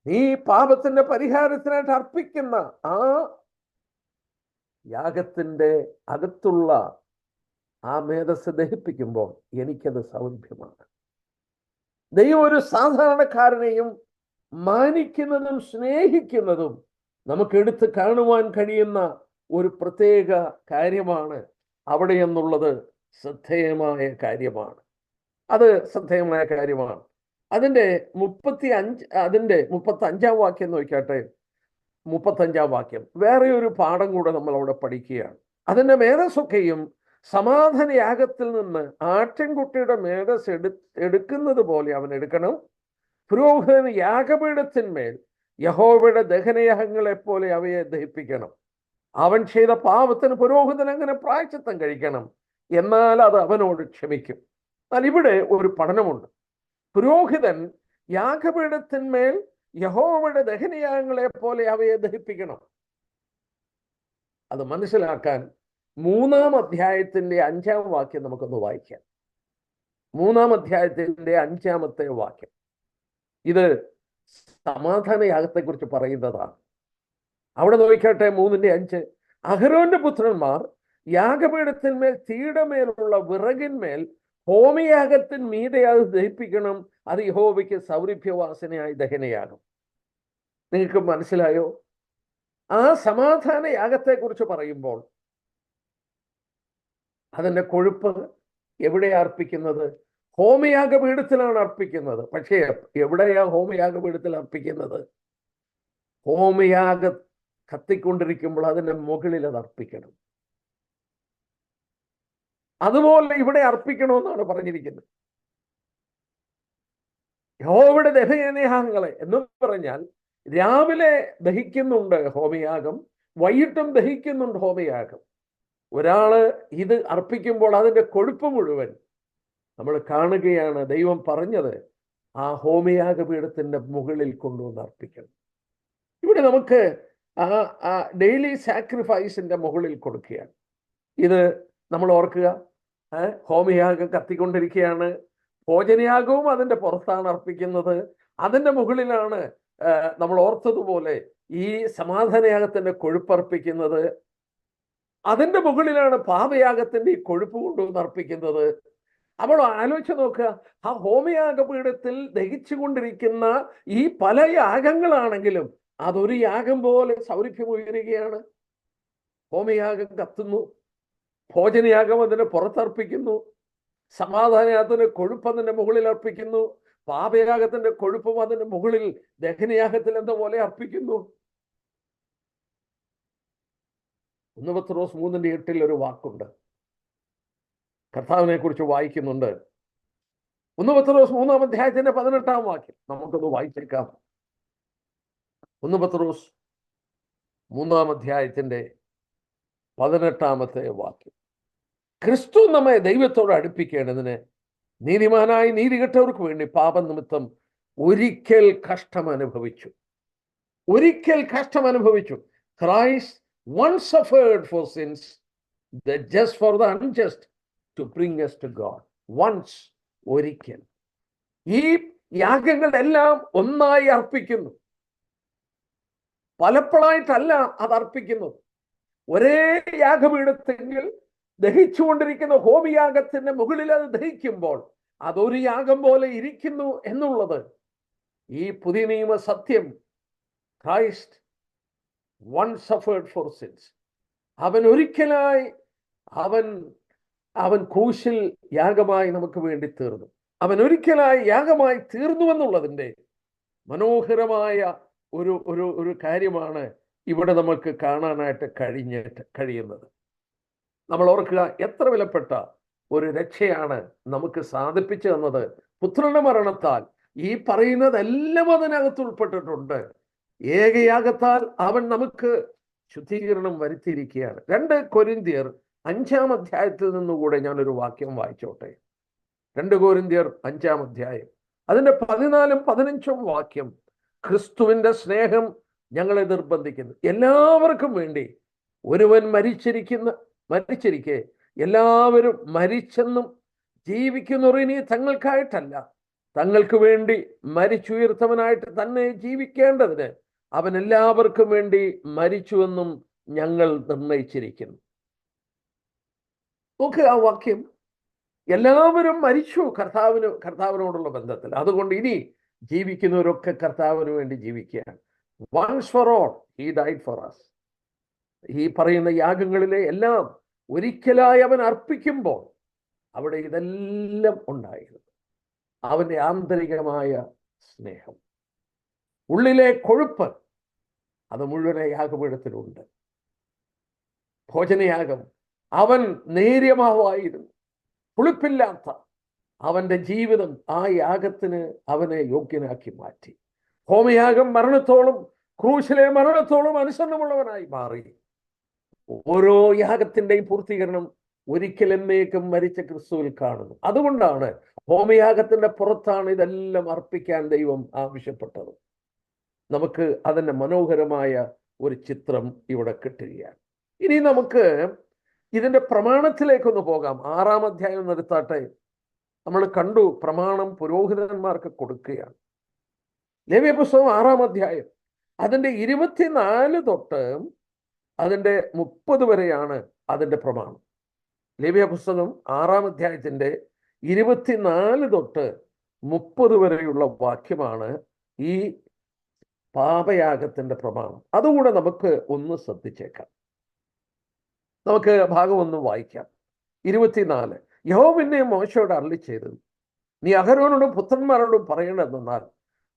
നീ പാപത്തിന്റെ പരിഹാരത്തിനായിട്ട് അർപ്പിക്കുന്ന ആ യാഗത്തിന്റെ അകത്തുള്ള ആ മേധസ് ദഹിപ്പിക്കുമ്പോൾ എനിക്കത് സൗരഭ്യമാണ്. ദൈവം ഒരു സാധാരണക്കാരനെയും മാനിക്കുന്നതും സ്നേഹിക്കുന്നതും നമുക്ക് എടുത്ത് കാണുവാൻ കഴിയുന്ന ഒരു പ്രത്യേക കാര്യമാണ് അവിടെ എന്നുള്ളത് ശ്രദ്ധേയമായ കാര്യമാണ്. അത് ശ്രദ്ധേയമായ കാര്യമാണ്. അതിൻ്റെ 35 വാക്യം നോക്കിയാട്ടെ. 35 വാക്യം വേറെ ഒരു പാഠം കൂടെ നമ്മൾ അവിടെ പഠിക്കുകയാണ്. അതിൻ്റെ മേധസ്സൊക്കെയും സമാധാനയാഗത്തിൽ നിന്ന് ആട്ടിൻകുട്ടിയുടെ മേധസ് എടുക്കുന്നത് പോലെ അവൻ എടുക്കണം. പുരോഹിതൻ യാഗപീഠത്തിന്മേൽ യഹോവയുടെ ദഹനയാഗങ്ങളെ പോലെ അവയെ ദഹിപ്പിക്കണം. അവൻ ചെയ്ത പാപത്തിന് പുരോഹിതൻ അങ്ങനെ പ്രായശ്ചിത്തം കഴിക്കണം, എന്നാൽ അത് അവനോട് ക്ഷമിക്കും. എന്നാൽ ഇവിടെ ഒരു പഠനമുണ്ട്. പുരോഹിതൻ യാഗപീഠത്തിന്മേൽ യഹോവയുടെ ദഹനയാഗങ്ങളെ പോലെ അവയെ ദഹിപ്പിക്കണം. അത് മനസ്സിലാക്കാൻ 3-ാം അധ്യായത്തിന്റെ 5-ാം വാക്യം നമുക്കൊന്ന് വായിക്കാം. 3-ാം അധ്യായത്തിന്റെ 5-ാമത്തെ വാക്യം. ഇത് സമാധാനയാഗത്തെക്കുറിച്ച് പറയുന്നതാണ്. അവിടെ നോക്കിക്കട്ടെ. 3:5. അഹരോന്റെ പുത്രന്മാർ യാഗപീഠത്തിന്മേൽ തീയുടെ മേലുള്ള വിറകിന്മേൽ ഹോമയാഗത്തിന് മീതെ അത് ദഹിപ്പിക്കണം. അത് യഹോവയ്ക്ക് സൗരഭ്യവാസനയായി ദഹനയാകും. നിങ്ങൾക്ക് മനസ്സിലായോ? ആ സമാധാന യാഗത്തെക്കുറിച്ച് പറയുമ്പോൾ അതിൻ്റെ കൊഴുപ്പ് എവിടെയാ അർപ്പിക്കുന്നത്? ഹോമയാഗപീഠത്തിലാണ് അർപ്പിക്കുന്നത്. പക്ഷേ എവിടെയാ ഹോമയാഗപീഠത്തിൽ അർപ്പിക്കുന്നത്? ഹോമയാഗ കത്തിക്കൊണ്ടിരിക്കുമ്പോൾ അതിൻ്റെ മുകളിൽ അത് അർപ്പിക്കണം. അതുപോലെ ഇവിടെ അർപ്പിക്കണമെന്നാണ് പറഞ്ഞിരിക്കുന്നത്. യഹോവയുടെ ദഹനയാഗങ്ങളെ എന്ന് പറഞ്ഞാൽ രാവിലെ ദഹിക്കുന്നുണ്ട് ഹോമയാഗം, വൈകിട്ടും ദഹിക്കുന്നുണ്ട് ഹോമയാഗം. ഒരാള് ഇത് അർപ്പിക്കുമ്പോൾ അതിൻ്റെ കൊഴുപ്പ് മുഴുവൻ നമ്മൾ കാണുകയാണ്. ദൈവം പറഞ്ഞത് ആ ഹോമയാഗപീഠത്തിൻ്റെ മുകളിൽ കൊണ്ടുവന്ന് അർപ്പിക്കണം. ഇവിടെ നമുക്ക് ആ ഡെയിലി സാക്രിഫൈസിന്റെ മുകളിൽ കൊടുക്കുകയാണ്. ഇത് നമ്മൾ ഓർക്കുക. ഹോമയാഗം കത്തിക്കൊണ്ടിരിക്കുകയാണ്, ഭോജനയാഗവും അതിൻ്റെ പുറത്താണ് അർപ്പിക്കുന്നത്. അതിൻ്റെ മുകളിലാണ് നമ്മൾ ഓർത്തതുപോലെ ഈ സമാധാനയാഗത്തിന്റെ കൊഴുപ്പർപ്പിക്കുന്നത്. അതിൻ്റെ മുകളിലാണ് പാപയാഗത്തിന്റെ ഈ കൊഴുപ്പ് കൊണ്ടുവന്ന് അർപ്പിക്കുന്നത്. അപ്പോൾ ആലോചിച്ച് നോക്കുക, ആ ഹോമയാഗപീഠത്തിൽ ദഹിച്ചുകൊണ്ടിരിക്കുന്ന ഈ പല യാഗങ്ങളാണെങ്കിലും അതൊരു യാഗം പോലെ സൗരഭ്യം ഉയരുകയാണ്. ഹോമയാഗം കത്തുന്നു, ഭോജനയാഗം അതിനെ പുറത്തർപ്പിക്കുന്നു, സമാധാനയാഗത്തിന്റെ കൊഴുപ്പ് അതിന്റെ മുകളിൽ അർപ്പിക്കുന്നു, പാപയാഗത്തിന്റെ കൊഴുപ്പും അതിന്റെ മുകളിൽ ദഹനയാഗത്തിൽ എന്ന പോലെ അർപ്പിക്കുന്നു. 1 പത്രോസ് 3:8 ഒരു വാക്കുണ്ട്, കർത്താവിനെ കുറിച്ച് വായിക്കുന്നുണ്ട്. 1 പത്രോസ് 3-ാം അധ്യായത്തിന്റെ 18-ാം വാക്യം നമുക്കൊന്ന് വായിച്ചേക്കാം. 1 പത്രോസ് 3-ാം അധ്യായത്തിന്റെ 18-ാമത്തെ വാക്യം. ക്രിസ്തു നമ്മെ ദൈവത്തോട് അടുപ്പിക്കേണ്ടതിന് നീതിമാനായി നീതികെട്ടവർക്ക് വേണ്ടി പാപനിമിത്തം ഒരിക്കൽ കഷ്ടം അനുഭവിച്ചു. ഒരിക്കൽ കഷ്ടം അനുഭവിച്ചു. Christ once suffered for sins, the just for the unjust, to bring us to God. Once, ഒരിക്കൽ. ഈ യാഗങ്ങളെല്ലാം ഒന്നായി അർപ്പിക്കുന്നു, പലപ്പോഴായിട്ടല്ല അത് അർപ്പിക്കുന്നത്. ഒരേ യാഗപീഠത്തെങ്കിൽ ദഹിച്ചുകൊണ്ടിരിക്കുന്ന ഹോമയാഗത്തിന്റെ മുകളിൽ അത് ദഹിക്കുമ്പോൾ അതൊരു യാഗം പോലെ ഇരിക്കുന്നു എന്നുള്ളത് ഈ പുതിയ നിയമ സത്യം. Christ once suffered for sins. അവൻ ഒരിക്കലായി അവൻ ക്രൂശിൽ യാഗമായി നമുക്ക് വേണ്ടി തീർന്നു. അവൻ ഒരിക്കലായി യാഗമായി തീർന്നു എന്നുള്ളതിൻ്റെ മനോഹരമായ ഒരു കാര്യമാണ് ഇവിടെ നമുക്ക് കാണാനായിട്ട് കഴിയുന്നത്. നമ്മൾ ഓർക്കുക, എത്ര വിലപ്പെട്ട ഒരു രക്ഷയാണ് നമുക്ക് സാധിപ്പിച്ചു തന്നത്. പുത്രന്റെ മരണത്താൽ ഈ പറയുന്നതെല്ലാം അതിനകത്ത് ഉൾപ്പെട്ടിട്ടുണ്ട്. ഏകയാഗത്താൽ അവൻ നമുക്ക് ശുദ്ധീകരണം വരുത്തിയിരിക്കുകയാണ്. 2 കൊരിന്ത്യർ 5-ാം അധ്യായത്തിൽ നിന്നുകൂടെ ഞാനൊരു വാക്യം വായിച്ചോട്ടെ. 2 കൊരിന്ത്യർ 5-ാം അധ്യായം അതിന്റെ 14-15 വാക്യം. ക്രിസ്തുവിന്റെ സ്നേഹം ഞങ്ങളെ നിർബന്ധിക്കുന്നു, എല്ലാവർക്കും വേണ്ടി ഒരുവൻ മരിച്ചിരിക്കെ എല്ലാവരും മരിച്ചെന്നും ജീവിക്കുന്നവർ ഇനി തങ്ങൾക്കായിട്ടല്ല, തങ്ങൾക്ക് വേണ്ടി മരിച്ചുയർത്തവനായിട്ട് തന്നെ ജീവിക്കേണ്ടതിന് അവൻ എല്ലാവർക്കും വേണ്ടി മരിച്ചുവെന്നും ഞങ്ങൾ നിർണയിച്ചിരിക്കുന്നു. നോക്കുക ആ വാക്യം. എല്ലാവരും മരിച്ചു കർത്താവിനോടുള്ള ബന്ധത്തിൽ. അതുകൊണ്ട് ഇനി ജീവിക്കുന്നവരൊക്കെ കർത്താവിന് വേണ്ടി ജീവിക്കുകയാണ്. Once for all he died for us. ഈ പറയുന്ന യാഗങ്ങളിലെ എല്ലാം ഒരിക്കലായി അവൻ അർപ്പിക്കുമ്പോൾ അവിടെ ഇതെല്ലാം ഉണ്ടായിരുന്നു. അവന്റെ ആന്തരികമായ സ്നേഹം, ഉള്ളിലെ കൊഴുപ്പ്, അത് മുഴുവൻ യാഗപീഠത്തിലുണ്ട്. ഭോജനയാഗം, അവൻ നേര്യമാവായിരുന്നു, പുളിപ്പില്ലാത്ത അവന്റെ ജീവിതം ആ യാഗത്തിന് അവനെ യോഗ്യനാക്കി മാറ്റി. ഹോമയാഗം മരണത്തോളം, ക്രൂശിലെ മരണത്തോളം അനുസരണമുള്ളവനായി മാറി. ഓരോ യാഗത്തിന്റെയും പൂർത്തീകരണം ഒരിക്കൽ എന്നേക്കും മരിച്ച ക്രിസ്തുവിൽ കാണുന്നു. അതുകൊണ്ടാണ് ഹോമയാഗത്തിന്റെ പുറത്താണ് ഇതെല്ലാം അർപ്പിക്കാൻ ദൈവം ആവശ്യപ്പെട്ടത്. നമുക്ക് അതിൻ്റെ മനോഹരമായ ഒരു ചിത്രം ഇവിടെ കിട്ടുകയാണ്. ഇനി നമുക്ക് ഇതിന്റെ പ്രമാണത്തിലേക്കൊന്ന് പോകാം. 6-ാം അധ്യായം നിർത്താട്ടെ. നമ്മൾ കണ്ടു, പ്രമാണം പുരോഹിതന്മാർക്ക് കൊടുക്കുകയാണ്. ലേവ്യ പുസ്തകം 6-ാം അധ്യായം അതിന്റെ 24 തൊട്ട് അതിന്റെ 30 വരെയാണ് അതിന്റെ പ്രമാണം. ലേവ്യ പുസ്തകം 6-ാം അധ്യായത്തിന്റെ 24 തൊട്ട് 30 വരെയുള്ള വാക്യമാണ് ഈ പാപയാഗത്തിന്റെ പ്രമാണം. അതുകൂടെ നമുക്ക് ഒന്ന് ശ്രദ്ധിച്ചേക്കാം. നമുക്ക് ഭാഗം ഒന്ന് വായിക്കാം. 24. യഹോവ പിന്നെ മോശയോട് അരുളിച്ചെയ്തു, നീ അഹരോനോടും പുത്രന്മാരോടും പറയണമെന്നാൽ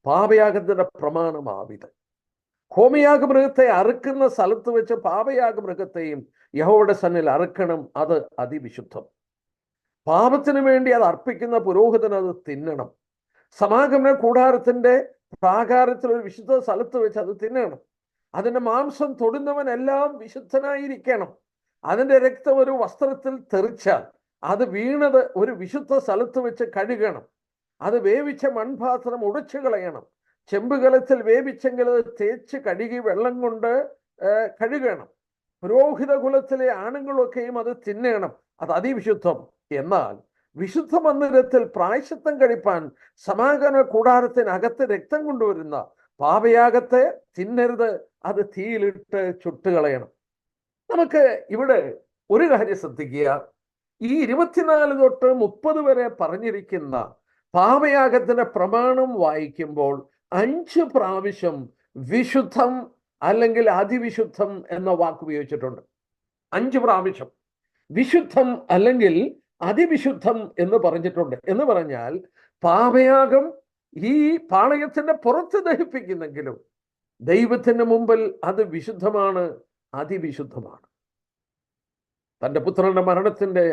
പാപയാഗത്തിന്റെ പ്രമാണമാവിത്. ഹോമയാഗമൃഗത്തെ അറുക്കുന്ന സ്ഥലത്ത് വെച്ച് പാപയാഗമൃഗത്തെയും യഹോവയുടെ സന്നിധിയിൽ അറുക്കണം, അത് അതിവിശുദ്ധം. പാപത്തിന് വേണ്ടി അത് അർപ്പിക്കുന്ന പുരോഹിതൻ അത് തിന്നണം. സമാഗമന കൂടാരത്തിന്റെ പ്രാകാരത്തിൽ ഒരു വിശുദ്ധ സ്ഥലത്ത് വെച്ച് അത് തിന്നണം. അതിന്റെ മാംസം തൊടുന്നവൻ എല്ലാം വിശുദ്ധനായിരിക്കണം. അതിന്റെ രക്തം ഒരു വസ്ത്രത്തിൽ തെറിച്ചാൽ അത് വീണത് ഒരു വിശുദ്ധ സ്ഥലത്ത് വെച്ച് കഴുകണം. അത് വേവിച്ച മൺപാത്രം ഉടച്ചു കളയണം. ചെമ്പുകലത്തിൽ വേവിച്ചെങ്കിൽ അത് തേച്ച് കഴുകി വെള്ളം കൊണ്ട് കഴുകണം. പുരോഹിത കുലത്തിലെ ആണുങ്ങളൊക്കെയും അത് തിന്നണം, അത് അതിവിശുദ്ധം. എന്നാൽ വിശുദ്ധ മന്ദിരത്തിൽ പ്രായശ്ചിത്തം കഴിപ്പാൻ സമാഗമന കൂടാരത്തിനകത്ത് രക്തം കൊണ്ടുവരുന്ന പാപയാഗത്തെ തിന്നരുത്, അത് തീയിലിട്ട് ചുട്ടുകളയണം. നമുക്ക് ഇവിടെ ഒരു കാര്യം ശ്രദ്ധിക്കുക. ഈ 24 തൊട്ട് 30 വരെ പറഞ്ഞിരിക്കുന്ന പാപയാഗത്തിന്റെ പ്രമാണം വായിക്കുമ്പോൾ 5 പ്രാവശ്യം വിശുദ്ധം അല്ലെങ്കിൽ അതിവിശുദ്ധം എന്ന വാക്ക് ഉപയോഗിച്ചിട്ടുണ്ട്. 5 പ്രാവശ്യം വിശുദ്ധം അല്ലെങ്കിൽ അതിവിശുദ്ധം എന്ന് പറഞ്ഞിട്ടുണ്ട്. എന്ന് പറഞ്ഞാൽ പാപയാഗം ഈ പാളയത്തിന്റെ പുറത്ത് ദഹിപ്പിക്കുന്നെങ്കിലും ദൈവത്തിന്റെ മുമ്പിൽ അത് വിശുദ്ധമാണ്, അതിവിശുദ്ധമാണ്. തൻ്റെ പുത്രന്റെ മരണത്തിന്റെ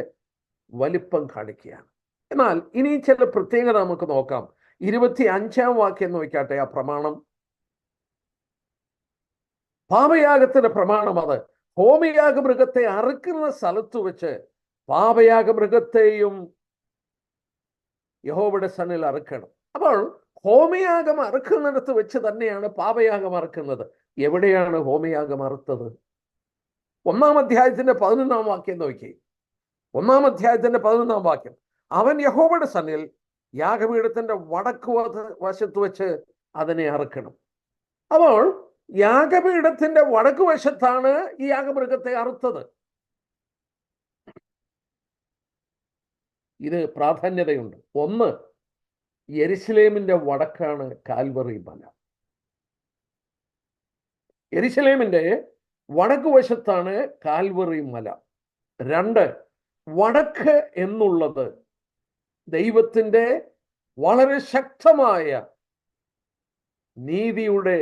വലിപ്പം കാണിക്കുകയാണ്. എന്നാൽ ഇനി ചില പ്രത്യേകത നമുക്ക് നോക്കാം. 25-ാം വാക്യം നോക്കാട്ടെ. ആ പ്രമാണം, പാപയാഗത്തിന്റെ പ്രമാണം, അത് ഹോമയാഗ മൃഗത്തെ അറുക്കുന്ന സ്ഥലത്ത് വെച്ച് പാപയാഗ മൃഗത്തെയും യഹോവയുടെ സന്നിധിയിൽ അറുക്കണം. അപ്പോൾ ഹോമയാഗം അറുക്കുന്നിടത്ത് വെച്ച് തന്നെയാണ് പാപയാഗം അറുക്കുന്നത്. എവിടെയാണ് ഹോമയാഗം അറുത്തത്? 1-ാം അധ്യായത്തിന്റെ 11-ാം വാക്യം നോക്കി. 1-ാം അധ്യായത്തിന്റെ 11-ാം വാക്യം, അവൻ യഹോവയുടെ സന്നിധിയിൽ യാഗപീഠത്തിന്റെ വടക്ക് വശത്ത് വെച്ച് അതിനെ അറുക്കണം. അപ്പോൾ യാഗപീഠത്തിന്റെ വടക്ക് വശത്താണ് ഈ യാഗമൃഗത്തെ അറുത്തത്. ഇത് പ്രാധാന്യതയുണ്ട്. ഒന്ന്, യെരുശലേമിന്റെ വടക്കാണ് കാൽവറി മല. യെരുശലേമിന്റെ വടക്ക് വശത്താണ് കാൽവറി മല. 2, വടക്ക് എന്നുള്ളത് ദൈവത്തിന്റെ വളരെ ശക്തമായ നീതിയുടെ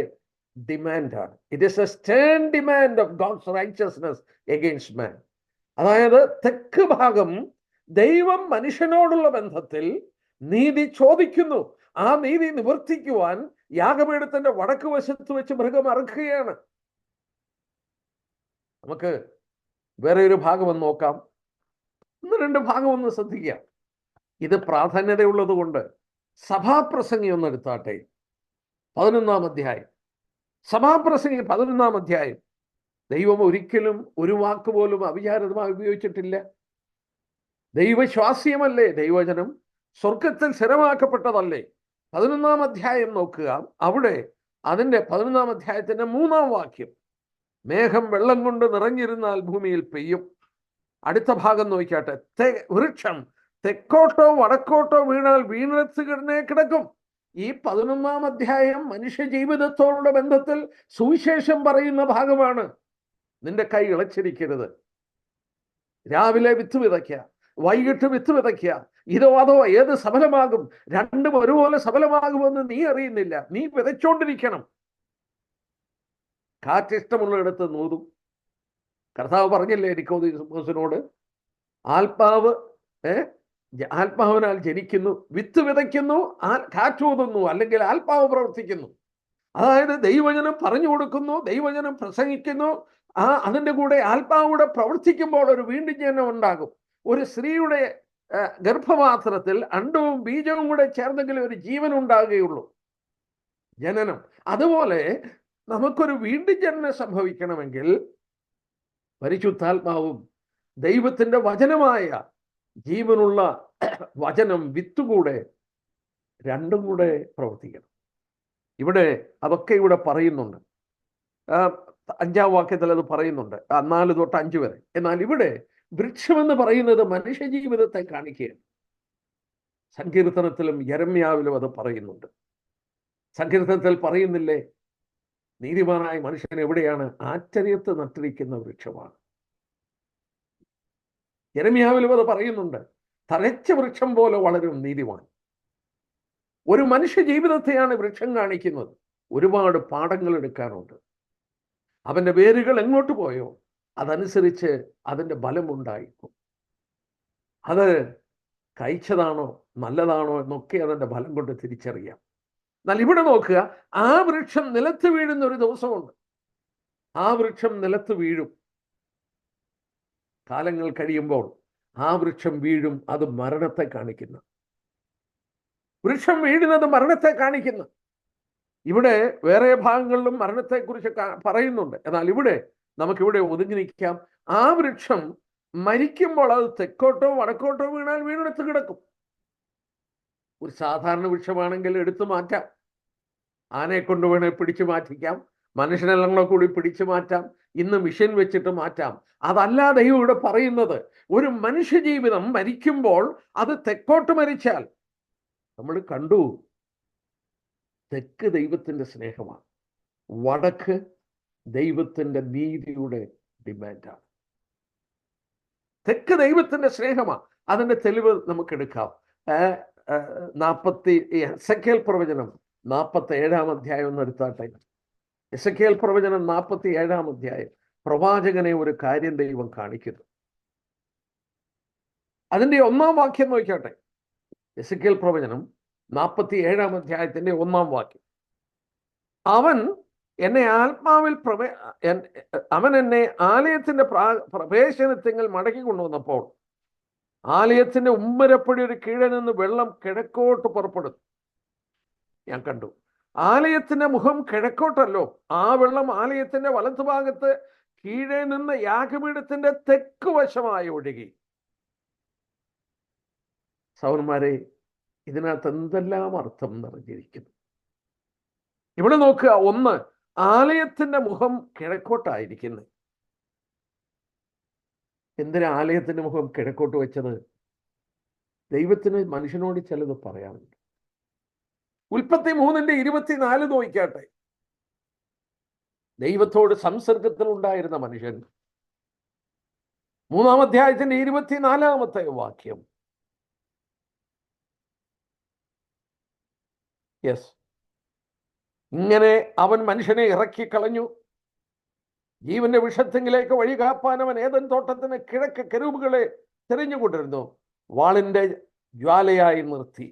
ഡിമാൻഡാണ്. It is a stern demand of God's righteousness against man. അതായത് തെക്ക് ഭാഗം ദൈവം മനുഷ്യനോടുള്ള ബന്ധത്തിൽ നീതി ചോദിക്കുന്നു. ആ നീതി നിവർത്തിക്കുവാൻ യാഗപീഠത്തിന്റെ വടക്ക് വശത്ത് വെച്ച് മൃഗം അറുക്കുകയാണ്. നമുക്ക് വേറെ ഒരു ഭാഗം ഒന്ന് നോക്കാം. 1-2 ഭാഗം ഒന്ന് ശ്രദ്ധിക്കാം. ഇത് പ്രാധാന്യതയുള്ളത് കൊണ്ട് സഭാപ്രസംഗി ഒന്ന് എടുത്താട്ടെ. 11-ാം അധ്യായം, സഭാപ്രസംഗി 11-ാം അധ്യായം. ദൈവം ഒരിക്കലും ഒരു വാക്ക് പോലും അവിചാരിതമായി ഉപയോഗിച്ചിട്ടില്ല. ദൈവശ്വാസ്യമല്ലേ ദൈവവചനം? സ്വർഗത്തിൽ സ്ഥിരമാക്കപ്പെട്ടതല്ലേ? 11-ാം അധ്യായം നോക്കുക. അവിടെ അതിൻ്റെ 11-ാം അധ്യായത്തിന്റെ 3-ാം വാക്യം, മേഘം വെള്ളം കൊണ്ട് നിറഞ്ഞിരുന്നാൽ ഭൂമിയിൽ പെയ്യും. അടുത്ത ഭാഗം നോക്കിയാട്ടെ, വൃക്ഷം തെക്കോട്ടോ വടക്കോട്ടോ വീണാൽ വീണെടുത്ത് കിടക്കും. ഈ 11-ാം അധ്യായം മനുഷ്യ ജീവിതത്തോടുള്ള ബന്ധത്തിൽ സുവിശേഷം പറയുന്ന ഭാഗമാണ്. നിന്റെ കൈ ഇളച്ചിരിക്കരുത്. രാവിലെ വിത്ത് വിതയ്ക്കുക, വൈകിട്ട് വിത്ത് വിതയ്ക്കുക. ഇതോ അതോ ഏത് സഫലമാകും? രണ്ടും ഒരുപോലെ സഫലമാകുമെന്ന് നീ അറിയുന്നില്ല. നീ വിതച്ചോണ്ടിരിക്കണം. കാറ്റിഷ്ടമുള്ളിടത്ത് നൂതും. കർത്താവ് പറഞ്ഞില്ലേ നിക്കോദീമോസിനോട്, ആത്മാവിനാൽ ജനിക്കുന്നു, വിത്ത് വിതയ്ക്കുന്നു, കാറ്റൂതുന്നു, അല്ലെങ്കിൽ ആത്മാവ് പ്രവർത്തിക്കുന്നു. അതായത് ദൈവവചനം പറഞ്ഞു കൊടുക്കുന്നു, ദൈവവചനം പ്രസംഗിക്കുന്നു, അതിൻ്റെ കൂടെ ആത്മാവൂടെ പ്രവർത്തിക്കുമ്പോൾ ഒരു വീണ്ടും ജനനം ഉണ്ടാകും. ഒരു സ്ത്രീയുടെ ഗർഭപാത്രത്തിൽ അണ്ടവും ബീജവും കൂടെ ചേർന്നെങ്കിലും ഒരു ജീവൻ ഉണ്ടാകുകയുള്ളൂ, ജനനം. അതുപോലെ നമുക്കൊരു വീണ്ടും ജനനം സംഭവിക്കണമെങ്കിൽ പരിശുദ്ധാത്മാവും ദൈവത്തിന്റെ വചനമായ ജീവനുള്ള വചനം വിത്തുകൂടെ രണ്ടും കൂടെ പ്രവർത്തിക്കണം. ഇവിടെ അതൊക്കെ ഇവിടെ പറയുന്നുണ്ട്. 5-ാം വാക്യത്തിൽ അത് പറയുന്നുണ്ട്, 4 തൊട്ട് 5 വരെ. എന്നാൽ ഇവിടെ വൃക്ഷമെന്ന് പറയുന്നത് മനുഷ്യ ജീവിതത്തെ കാണിക്കുകയാണ്. സങ്കീർത്തനത്തിലും യെരമ്യാവിലും അത് പറയുന്നുണ്ട്. സങ്കീർത്തനത്തിൽ പറയുന്നില്ലേ, നീതിമാനായ മനുഷ്യൻ എവിടെയാണ്? ആശ്ചര്യത്ത് നട്ടിരിക്കുന്ന വൃക്ഷമാണ്. യെരമ്യാവിലും അത് പറയുന്നുണ്ട്, തഴച്ച വൃക്ഷം പോലെ വളരും നീതിമാൻ. ഒരു മനുഷ്യ ജീവിതത്തെയാണ് വൃക്ഷം കാണിക്കുന്നത്. ഒരുപാട് പാഠങ്ങൾ എടുക്കാനുണ്ട്. അവന്റെ വേരുകൾ എങ്ങോട്ട് പോയോ അതനുസരിച്ച് അതിൻ്റെ ബലമുണ്ടായിരിക്കും. അത് കഴിച്ചതാണോ നല്ലതാണോ എന്നൊക്കെ അതിൻ്റെ ഫലം കൊണ്ട് തിരിച്ചറിയാം. എന്നാൽ ഇവിടെ നോക്കുക, ആ വൃക്ഷം നിലത്ത് വീഴുന്ന ഒരു ദിവസമുണ്ട്. ആ വൃക്ഷം നിലത്ത് വീഴും. കാലങ്ങൾ കഴിയുമ്പോൾ ആ വൃക്ഷം വീഴും. അത് മരണത്തെ കാണിക്കുന്നു. വൃക്ഷം വീഴുന്നത് മരണത്തെ കാണിക്കുന്നു. ഇവിടെ വേറെ ഭാഗങ്ങളിലും മരണത്തെക്കുറിച്ച് പറയുന്നുണ്ട്. എന്നാൽ ഇവിടെ നമുക്കിവിടെ ഒതുങ്ങി നിൽക്കാം. ആ വൃക്ഷം മരിക്കുമ്പോൾ അത് തെക്കോട്ടോ വടക്കോട്ടോ വീണാൽ വീണെടുത്ത് കിടക്കും. ഒരു സാധാരണ വൃക്ഷമാണെങ്കിൽ എടുത്തു മാറ്റാം, ആനയെ കൊണ്ട് വേണേൽ പിടിച്ചു മാറ്റിക്കാം, മനുഷ്യനെല്ലാം കൂടി പിടിച്ചു മാറ്റാം, ഇന്ന് മിഷൻ വെച്ചിട്ട് മാറ്റാം. അതല്ല ദൈവം ഇവിടെ പറയുന്നത്. ഒരു മനുഷ്യജീവിതം മരിക്കുമ്പോൾ അത് തെക്കോട്ട് മരിച്ചാൽ, നമ്മൾ കണ്ടു, തെക്ക് ദൈവത്തിന്റെ സ്നേഹമാണ്, വടക്ക് ദൈവത്തിന്റെ നീതിയുടെ ഡിമാൻഡാണ്. തെക്ക് ദൈവത്തിന്റെ സ്നേഹമാണ്. അതിന്റെ തെളിവ് നമുക്കെടുക്കാം. എസെക്കിയേൽ പ്രവചനം 47 അധ്യായം ഒന്ന് എടുത്താട്ടെ. എസെക്കിയേൽ പ്രവചനം 47 അധ്യായം. പ്രവാചകനെ ഒരു കാര്യം ദൈവം കാണിക്കുന്നു. അതിന്റെ 1-ാം വാക്യം നോക്കിയാട്ടെ. എസെക്കിയേൽ പ്രവചനം 47 അധ്യായത്തിന്റെ 1-ാം വാക്യം. അവൻ എന്നെ ആത്മാവിൽ അവൻ എന്നെ ആലയത്തിന്റെ പ്രവേശനത്തിങ്കൽ മടക്കി കൊണ്ടുവന്നപ്പോൾ ആലയത്തിന്റെ ഉമ്മരപ്പടി ഒരു കീഴെ നിന്ന് വെള്ളം കിഴക്കോട്ട് പുറപ്പെടുന്നു. ഞാൻ കണ്ടു. ആലയത്തിന്റെ മുഖം കിഴക്കോട്ടല്ലോ, ആ വെള്ളം ആലയത്തിന്റെ വലത്തുഭാഗത്ത് കീഴെ നിന്ന് യാഗപീഠത്തിന്റെ തെക്ക് വശമായി ഒഴുകി. സഹോദരന്മാരെ, ഇതിനകത്ത് എന്തെല്ലാം അർത്ഥം നിറഞ്ഞിരിക്കുന്നു. ഇവിടെ നോക്കുക. ഒന്ന്, ആലയത്തിന്റെ മുഖം കിഴക്കോട്ടായിരിക്കുന്നത്. എന്തിനാ ആലയത്തിന്റെ മുഖം കിഴക്കോട്ട് വെച്ചത്? ദൈവത്തിന് മനുഷ്യനോട് ചിലത് പറയാനുണ്ട്. ഉൽപ്പത്തി 3:24 നോക്കിക്കാട്ടെ. ദൈവത്തോട് സംസർഗത്തിലുണ്ടായിരുന്ന മനുഷ്യൻ, 3-ാം അധ്യായത്തിന്റെ 24-ാമത്തെ വാക്യം. യെസ്, ഇങ്ങനെ അവൻ മനുഷ്യനെ ഇറക്കി കളഞ്ഞു. ജീവന്റെ വിഷത്തിങ്കിലേക്ക് വഴി കാപ്പാൻ അവൻ ഏദൻ തോട്ടത്തിന് കിഴക്ക് കെരൂബുകളെ തിരഞ്ഞുകൊണ്ടിരുന്നു, വാളിന്റെ ജ്വാലയായി നിർത്തി.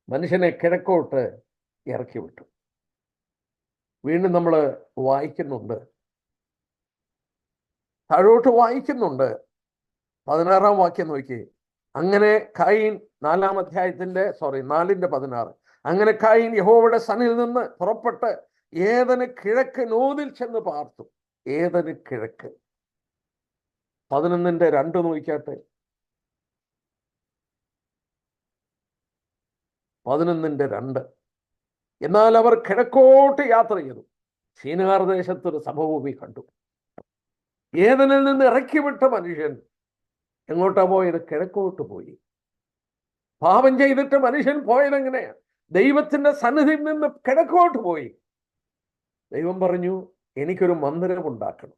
മനുഷ്യനെ കിഴക്കോട്ട് ഇറക്കി വിട്ടു. വീണ്ടും നമ്മൾ വായിക്കുന്നുണ്ട്, താഴോട്ട് വായിക്കുന്നുണ്ട്. 16-ാം വാക്യം നോക്കി. അങ്ങനെ കായീൻ 4-ാം അധ്യായത്തിന്റെ 4:16. അങ്ങനെ കായീൻ യഹോവയുടെ സന്നിധിയിൽ നിന്ന് പുറപ്പെട്ട് ഏദന് കിഴക്ക് നോദിൽ ചെന്ന് പാർത്തു. ഏദന് കിഴക്ക്. 11:2 നോക്കിക്കാട്ടെ. 11:2. എന്നാൽ അവർ കിഴക്കോട്ട് യാത്ര ചെയ്തു, സീനാർ ദേശത്തൊരു സമഭൂമി കണ്ടു. ഏദനിൽ നിന്ന് ഇറക്കി വിട്ട മനുഷ്യൻ എങ്ങോട്ടാ പോയത്? കിഴക്കോട്ട് പോയി. പാപം ചെയ്തിട്ട് മനുഷ്യൻ പോയത് എങ്ങനെയാ? ദൈവത്തിന്റെ സന്നിധിയിൽ നിന്ന് കിഴക്കോട്ട് പോയി. ദൈവം പറഞ്ഞു, എനിക്കൊരു മന്ദിരം ഉണ്ടാക്കണം,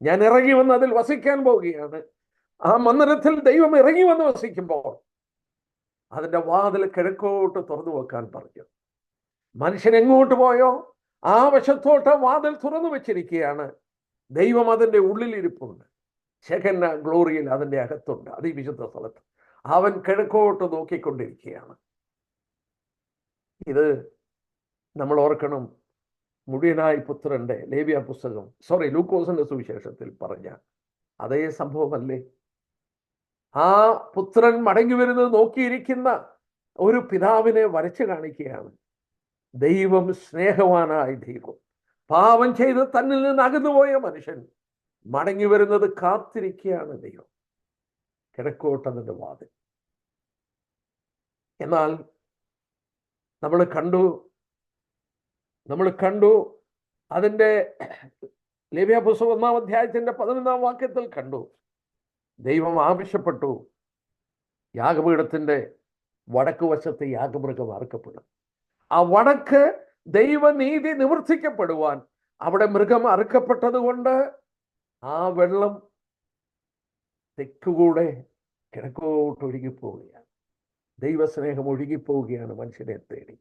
ഞാൻ ഇറങ്ങി വന്ന് അതിൽ വസിക്കാൻ പോവുകയാണ്. ആ മന്ദിരത്തിൽ ദൈവം ഇറങ്ങി വന്ന് വസിക്കുമ്പോൾ അതിന്റെ വാതിൽ കിഴക്കോട്ട് തുറന്നു വെക്കാൻ പറഞ്ഞു. മനുഷ്യൻ എങ്ങോട്ട് പോയോ ആ വശത്തോട്ട് വാതിൽ തുറന്നു വെച്ചിരിക്കുകയാണ്. ദൈവം അതിൻ്റെ ഉള്ളിലിരിപ്പുണ്ട്. ഷെഖന്ന ഗ്ലോറിയിൽ അതിൻ്റെ അകത്തുണ്ട്, അതിവിശുദ്ധ സ്ഥലത്ത്. അവൻ കിഴക്കോട്ട് നോക്കിക്കൊണ്ടിരിക്കുകയാണ്. ഇത് നമ്മൾ ഓർക്കണം. മുടിയനായ പുത്രന്റെ ലേവ്യ പുസ്തകം, ലൂക്കോസിന്റെ സുവിശേഷത്തിൽ പറഞ്ഞ അതേ സംഭവമല്ലേ? ആ പുത്രൻ മടങ്ങി വരുന്നത് നോക്കിയിരിക്കുന്ന ഒരു പിതാവിനെ വരച്ചു കാണിക്കുകയാണ്. ദൈവം സ്നേഹവാനായ ദൈവം, പാപം ചെയ്ത് തന്നിൽ നിന്ന് അകന്നുപോയ മനുഷ്യൻ മടങ്ങി വരുന്നത് കാത്തിരിക്കുകയാണ് ദൈവം. കിഴക്കോട്ടതിൻ്റെ വാതിൽ. എന്നാൽ നമ്മൾ കണ്ടു അതിൻ്റെ ലേവ്യ പുസ്തകം 1-ാം അധ്യായത്തിന്റെ 11-ാം വാക്യത്തിൽ കണ്ടു, ദൈവം ആവശ്യപ്പെട്ടു യാഗപീഠത്തിന്റെ വടക്ക് വശത്ത് യാഗമൃഗം അറുക്കപ്പെടും. ആ വടക്ക് ദൈവനീതി നിവർത്തിക്കപ്പെടുവാൻ അവിടെ മൃഗം അറുക്കപ്പെട്ടത് കൊണ്ട് ആ വെള്ളം തെക്കുകൂടെ കിഴക്കോട്ട് ഒഴുകിപ്പോവുകയാണ്. ദൈവസ്നേഹം ഒഴുകിപ്പോവുകയാണ് മനുഷ്യനെ തേടി.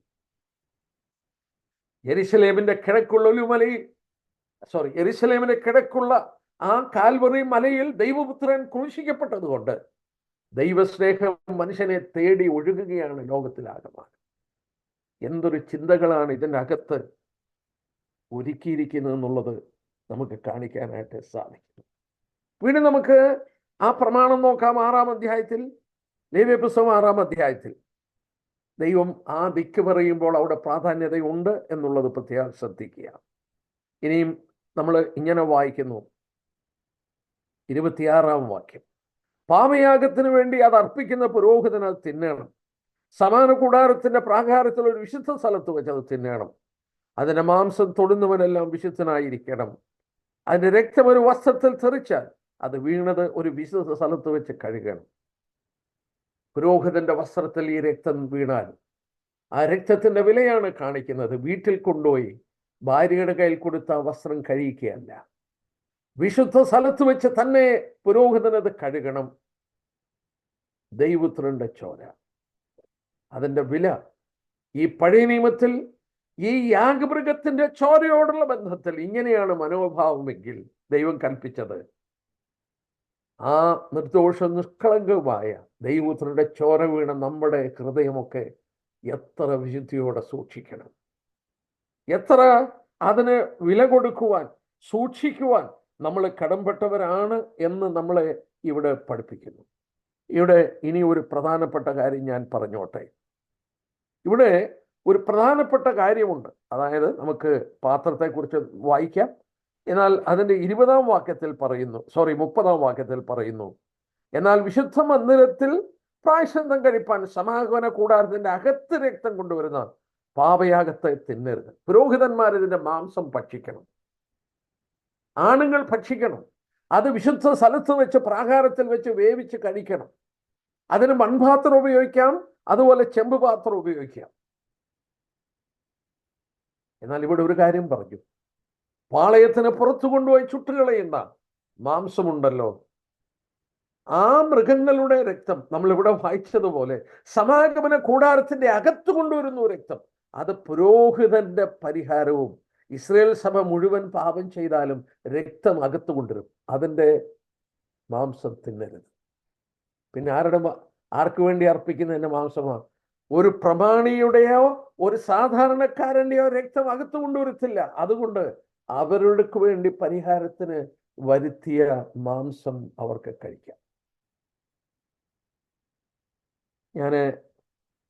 യെരുശലേമിന്റെ കിഴക്കുള്ള ആ കാൽവറി മലയിൽ ദൈവപുത്രൻ ക്രൂശിക്കപ്പെട്ടത് കൊണ്ട് ദൈവസ്നേഹം മനുഷ്യനെ തേടി ഒഴുകുകയാണ് ലോകത്തിലാകമാനം. എന്തൊരു ചിന്തകളാണ് ഇതിൻ്റെ അകത്ത് ഒരുക്കിയിരിക്കുന്നത് എന്നുള്ളത് നമുക്ക് കാണിക്കാനായിട്ട് സാധിക്കും. വീണ്ടും നമുക്ക് ആ പ്രമാണം നോക്കാം. 6-ാം അധ്യായത്തിൽ, ലേവ്യ പുസ്തകം 6-ാം അധ്യായത്തിൽ ദൈവം ആ ദിക്ക് പറയുമ്പോൾ അവിടെ പ്രാധാന്യതയുണ്ട് എന്നുള്ളത് പ്രത്യേകം ശ്രദ്ധിക്കുക. ഇനിയും നമ്മൾ ഇങ്ങനെ വായിക്കുന്നു, 26-ാം വാക്യം, പാപയാഗത്തിന് വേണ്ടി അത് അർപ്പിക്കുന്ന പുരോഹിതൻ അത് തിന്നണം. സമാന കൂടാരത്തിന്റെ പ്രാകാരത്തിൽ ഒരു വിശുദ്ധ സ്ഥലത്ത് വെച്ച് അത് തിന്നണം. അതിന്റെ മാംസം തൊടുന്നവനെല്ലാം വിശുദ്ധനായിരിക്കണം. അതിന്റെ രക്തം ഒരു വസ്ത്രത്തിൽ തെറിച്ചാൽ അത് വീണത് ഒരു വിശുദ്ധ സ്ഥലത്ത് വെച്ച് കഴുകണം. പുരോഹിതന്റെ വസ്ത്രത്തിൽ ഈ രക്തം വീണാൽ ആ രക്തത്തിന്റെ വിലയാണ് കാണിക്കുന്നത്. വീട്ടിൽ കൊണ്ടുപോയി ഭാര്യയുടെ കയ്യിൽ കൊടുത്ത വസ്ത്രം കഴിയുകയല്ല, വിശുദ്ധ സ്ഥലത്ത് വെച്ച് തന്നെ പുരോഹിതനത് കഴുകണം. ദൈവപുത്രന്റെ ചോര, അതിന്റെ വില. ഈ പഴയ നിയമത്തിൽ ഈ യാഗമൃഗത്തിന്റെ ചോരയോടുള്ള ബന്ധത്തിൽ ഇങ്ങനെയാണ് മനോഭാവമെങ്കിൽ ദൈവം കൽപ്പിച്ചത്, ആ നിർദോഷ നിഷ്കളങ്കവുമായ ദൈവപുത്രന്റെ ചോര വീണ നമ്മുടെ ഹൃദയമൊക്കെ എത്ര വിശുദ്ധിയോടെ സൂക്ഷിക്കണം, എത്ര അതിന് വില കൊടുക്കുവാൻ, സൂക്ഷിക്കുവാൻ നമ്മൾ കടംപെട്ടവരാണ് എന്ന് നമ്മളെ ഇവിടെ പഠിപ്പിക്കുന്നു. ഇവിടെ ഇനി ഒരു പ്രധാനപ്പെട്ട കാര്യം ഞാൻ പറഞ്ഞോട്ടെ. ഇവിടെ ഒരു പ്രധാനപ്പെട്ട കാര്യമുണ്ട്. അതായത് നമുക്ക് പാത്രത്തെക്കുറിച്ച് വായിക്കാം. എന്നാൽ അതിൻ്റെ 30-ാം വാക്യത്തിൽ പറയുന്നു, 30-ാം വാക്യത്തിൽ പറയുന്നു, എന്നാൽ വിശുദ്ധ മന്ദിരത്തിൽ പ്രായശ്ചിത്തം കഴിപ്പാൻ സമാഗമന കൂടാരത്തിന്റെ അകത്ത് രക്തം കൊണ്ടുവരുന്ന പാപയാഗത്തെ തിന്നരുത്. പുരോഹിതന്മാർ ഇതിന്റെ മാംസം ഭക്ഷിക്കണം, ആണുങ്ങൾ ഭക്ഷിക്കണം. അത് വിശുദ്ധ സ്ഥലത്ത് വെച്ച് പ്രാകാരത്തിൽ വെച്ച് വേവിച്ച് കഴിക്കണം. അതിന് മൺപാത്രം ഉപയോഗിക്കാം, അതുപോലെ ചെമ്പ് പാത്രം ഉപയോഗിക്കാം. എന്നാൽ ഇവിടെ ഒരു കാര്യം പറഞ്ഞു, പാളയത്തിന് പുറത്തു കൊണ്ടുപോയി ചുട്ടുകളയുന്ന മാംസമുണ്ടല്ലോ, ആ മൃഗങ്ങളുടെ രക്തം നമ്മളിവിടെ വായിച്ചതുപോലെ സമാഗമന കൂടാരത്തിന്റെ അകത്ത് കൊണ്ടുവരുന്നു രക്തം. അത് പുരോഹിതന്റെ പരിഹാരവും. ഇസ്രായേൽ സഭ മുഴുവൻ പാപം ചെയ്താലും രക്തം അകത്ത് കൊണ്ടുവരും. അതിൻ്റെ മാംസം തിന്നരുത്. പിന്നെ ആർക്ക് വേണ്ടി അർപ്പിക്കുന്നതിൻ്റെ മാംസമാണ്? ഒരു പ്രമാണിയുടെയോ ഒരു സാധാരണക്കാരൻ്റെയോ രക്തം അകത്ത് കൊണ്ടുവരത്തില്ല. അതുകൊണ്ട് അവർക്ക് വേണ്ടി പരിഹാരത്തിന് വരുത്തിയ മാംസം അവർക്ക് കഴിക്കാം. ഞാൻ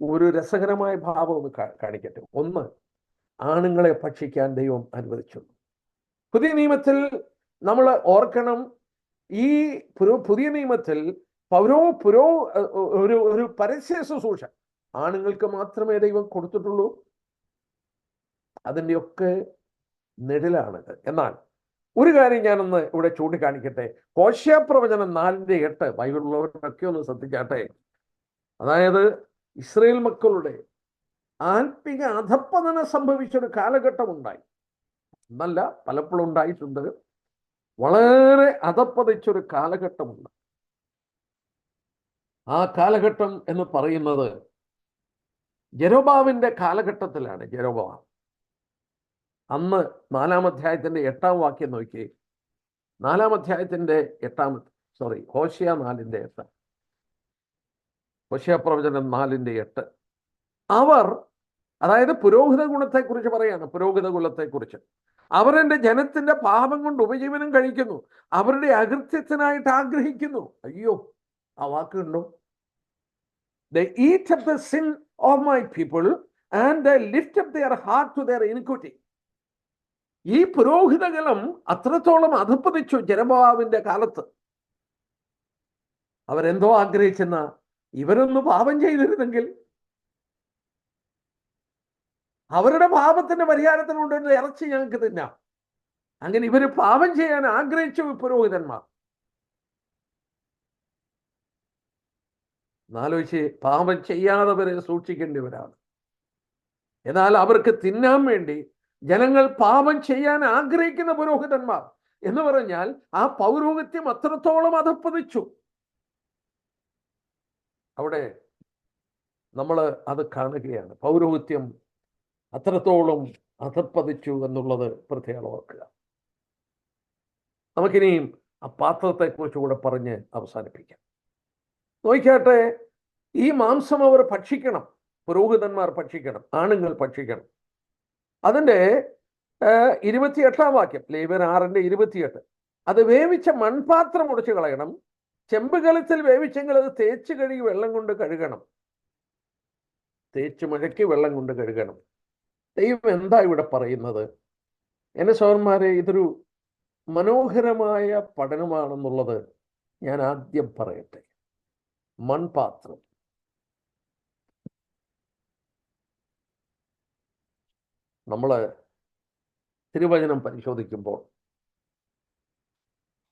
ഒരു രസകരമായ ഭാവം ഒന്ന് കാണിക്കട്ടെ. ഒന്ന്, ആണുങ്ങളെ ഭക്ഷിക്കാൻ ദൈവം അനുവദിച്ചു. പുതിയ നിയമത്തിൽ നമ്മൾ ഓർക്കണം, ഈ പുതിയ നിയമത്തിൽ ഒരു പരസ്യ ശുശ്രൂഷ ആണുങ്ങൾക്ക് മാത്രമേ ദൈവം കൊടുത്തിട്ടുള്ളൂ. അതിൻ്റെയൊക്കെ നിഴലാണിത്. എന്നാൽ ഒരു കാര്യം ഞാനൊന്ന് ഇവിടെ ചൂണ്ടിക്കാണിക്കട്ടെ. ഹോശേയ പ്രവചനം 4:8 ബൈബിളുള്ളവരൊക്കെ ഒന്ന് ശ്രദ്ധിച്ചാട്ടെ. അതായത് ഇസ്രായേൽ മക്കളുടെ ആത്മിക അധപ്പതനം സംഭവിച്ചൊരു കാലഘട്ടം ഉണ്ടായി. എന്നല്ല, പലപ്പോഴും ഉണ്ടായിട്ടുണ്ട്. വളരെ അധപ്പതിച്ചൊരു കാലഘട്ടമുണ്ട്. ആ കാലഘട്ടം എന്ന് പറയുന്നത് ജെരോബാമിന്റെ കാലഘട്ടത്തിലാണ്. ജെരോബാം അന്ന് 4-ാം അധ്യായത്തിന്റെ 8-ാം വാക്യം നോക്കി. 4-ാം അധ്യായത്തിന്റെ 8 ഹോശേയ 4:8, ഹോശേയ പ്രവചനം 4:8. അവർ, അതായത് പുരോഹിത ഗുണത്തെക്കുറിച്ച് പറയാണ്. പുരോഹിത കുലത്തെക്കുറിച്ച്, അവർ എൻ്റെ ജനത്തിന്റെ പാപം കൊണ്ട് ഉപജീവനം കഴിക്കുന്നു, അവരുടെ അകൃത്യത്തിനായിട്ട് ആഗ്രഹിക്കുന്നു. അയ്യോ, ആ വാക്കുണ്ടോ? They eat up the sin of my people and they lift up their heart to their iniquity. ഈ പുരോഹിതകുലം അത്രത്തോളം അധപ്പതിച്ചു ജെരോബോവാമിന്റെ കാലത്ത്. അവരെന്തോ ആഗ്രഹിച്ചെന്ന, ഇവരൊന്ന് പാപം ചെയ്തിരുന്നെങ്കിൽ അവരുടെ പാപത്തിന്റെ പരിഹാരത്തിന് കൊണ്ടുവരുന്ന ഇറച്ചി ഞങ്ങൾക്ക് തിന്നാം. അങ്ങനെ ഇവര് പാപം ചെയ്യാൻ ആഗ്രഹിച്ചു പുരോഹിതന്മാർ. എന്നാലോചിച്ച്, പാപം ചെയ്യാത്തവരെ സൂക്ഷിക്കേണ്ടവരാണ്. എന്നാൽ അവർക്ക് തിന്നാൻ വേണ്ടി ജനങ്ങൾ പാപം ചെയ്യാൻ ആഗ്രഹിക്കുന്ന പുരോഹിതന്മാർ എന്ന് പറഞ്ഞാൽ ആ പൗരോഹിത്യം അത്രത്തോളം അധപ്പതിച്ചു. അവിടെ നമ്മൾ അത് കാണുകയാണ്. പൗരോഹിത്യം അത്രത്തോളം അധപ്പതിച്ചു എന്നുള്ളത് പ്രത്യേകം ഓർക്കുക. നമുക്കിനിയും ആ പാത്രത്തെക്കുറിച്ച് കൂടെ പറഞ്ഞ് അവസാനിപ്പിക്കാം. നോക്കിയാട്ടെ, ഈ മാംസം അവർ ഭക്ഷിക്കണം, പുരോഹിതന്മാർ ഭക്ഷിക്കണം, ആണുങ്ങൾ ഭക്ഷിക്കണം. അതിൻ്റെ 28-ാം വാക്യം, ലേവ്യർ 6:28, അത് വേവിച്ച മൺപാത്രം ഉടച്ചു കളയണം, ചെമ്പ് കലത്തിൽ വേവിച്ചെങ്കിൽ അത് തേച്ച് കഴുകി വെള്ളം കൊണ്ട് കഴുകണം. തേച്ച് മഴയ്ക്ക് വെള്ളം കൊണ്ട് കഴുകണം. ദൈവം എന്താ ഇവിടെ പറയുന്നത്? എന്റെ സഹോദരന്മാരെ, ഇതൊരു മനോഹരമായ പഠനമാണെന്നുള്ളത് ഞാൻ ആദ്യം പറയട്ടെ. മൺപാത്രം. നമ്മൾ തിരുവചനം പരിശോധിക്കുമ്പോൾ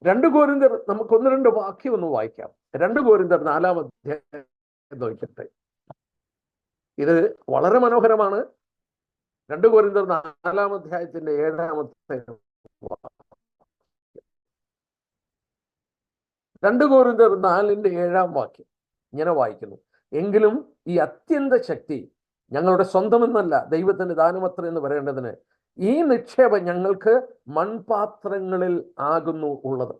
2 കൊരിന്ത്യർ, നമുക്ക് 1-2 വാക്യം ഒന്ന് വായിക്കാം. 2 കൊരിന്ത്യർ 4-ാം അധ്യായം നോക്കട്ടെ. ഇത് വളരെ മനോഹരമാണ്. 2 കൊരിന്ത്യർ 4-ാം അധ്യായത്തിന്റെ 7-ാമത്തെ 2 കൊരിന്ത്യർ 4-ന്റെ 7-ാം വാക്യം ഇങ്ങനെ വായിക്കുന്നു: എങ്കിലും ഈ അത്യന്ത ശക്തി ഞങ്ങളുടെ സ്വന്തമെന്നല്ല, ദൈവത്തിന്റെ ദാനമത്ര എന്ന് പറയേണ്ടതിന് ഈ നിക്ഷേപം ഞങ്ങൾക്ക് മൺപാത്രങ്ങളിൽ ആകുന്നു ഉള്ളത്.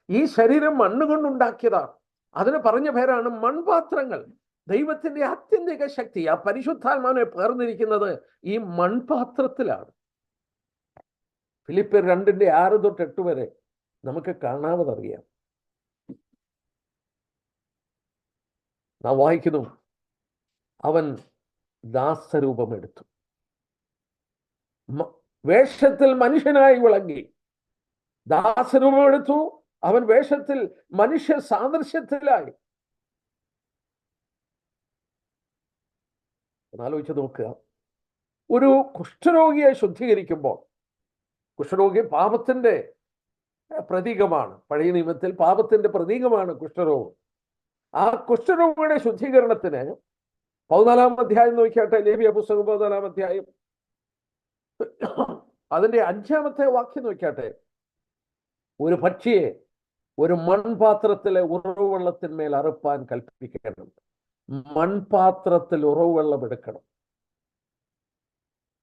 ഈ ശരീരം മണ്ണുകൊണ്ടുണ്ടാക്കിയതാണ്. അതിന് പറഞ്ഞ പേരാണ് മൺപാത്രങ്ങൾ. ദൈവത്തിന്റെ ആത്യന്തിക ശക്തി, ആ പരിശുദ്ധാത്മാവിനെ പേർന്നിരിക്കുന്നത് ഈ മൺപാത്രത്തിലാണ്. ഫിലിപ്പിയർ 2-ന്റെ 6-8 വരെ നമുക്ക് കാണാവതറിയാം. നാം വായിക്കുന്നു: അവൻ ദാസരൂപമെടുത്തു, വേഷത്തിൽ മനുഷ്യനായി വിളങ്ങി. ദാസരൂപമെടുത്തു, അവൻ വേഷത്തിൽ മനുഷ്യ സാദൃശ്യത്തിലായി. ആലോചിച്ച് നോക്കുക. ഒരു കുഷ്ഠരോഗിയെ ശുദ്ധീകരിക്കുമ്പോൾ, കുഷ്ഠരോഗി പാപത്തിന്റെ പ്രതീകമാണ്. പഴയ നിയമത്തിൽ പാപത്തിന്റെ പ്രതീകമാണ് കുഷ്ഠരോഗം. ആ കുഷ്ഠരോഗിയുടെ ശുദ്ധീകരണത്തിന് 14-ാം അധ്യായം നോക്കിയാട്ടെ. ലേവ്യ പുസ്തകം 14-ാം അധ്യായം അതിന്റെ 5-ാമത്തെ വാക്യം നോക്കിയാട്ടെ. ഒരു പക്ഷിയെ ഒരു മൺപാത്രത്തിലെ ഉറവുവെള്ളത്തിന്മേൽ അറുപ്പാൻ കൽപ്പിക്കണം. മൺപാത്രത്തിൽ ഉറവുവെള്ളം എടുക്കണം.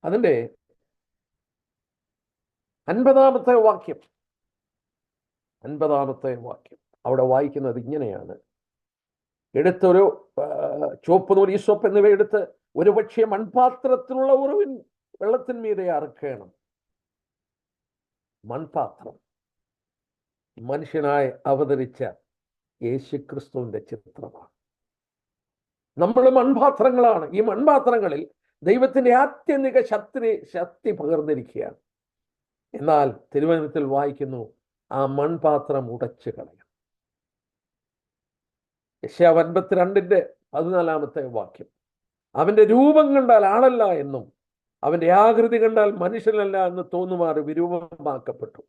അതിന്റെ 50-ാമത്തെ വാക്യം അവിടെ വായിക്കുന്നത് ഇങ്ങനെയാണ്: എടുത്തൊരു ചുവപ്പ് നൂൽ, ഈസോപ്പ് എന്നിവ എടുത്ത് ഒരു പക്ഷിയെ മൺപാത്രത്തിലുള്ള ഉറവിൻ വെള്ളത്തിന്മീതെ അറുക്കണം. മൺപാത്രം മനുഷ്യനായി അവതരിച്ച യേശുക്രിസ്തുവിന്റെ ചിത്രമാണ്. നമ്മൾ മൺപാത്രങ്ങളാണ്. ഈ മൺപാത്രങ്ങളിൽ ദൈവത്തിന്റെ ആത്യന്തിക ശക്തി പകർന്നിരിക്കുകയാണ്. എന്നാൽ തിരുവചനത്തിൽ വായിക്കുന്നു, ആ മൺപാത്രം ഉടച്ചു കളയും. യെശയ്യാ 52-ന്റെ 14-ാമത്തെ വാക്യം: അവന്റെ രൂപം കണ്ടാൽ ആളല്ല എന്നും അവന്റെ ആകൃതി കണ്ടാൽ മനുഷ്യനല്ല എന്ന് തോന്നുമാറ് വിരൂപമാക്കപ്പെട്ടു.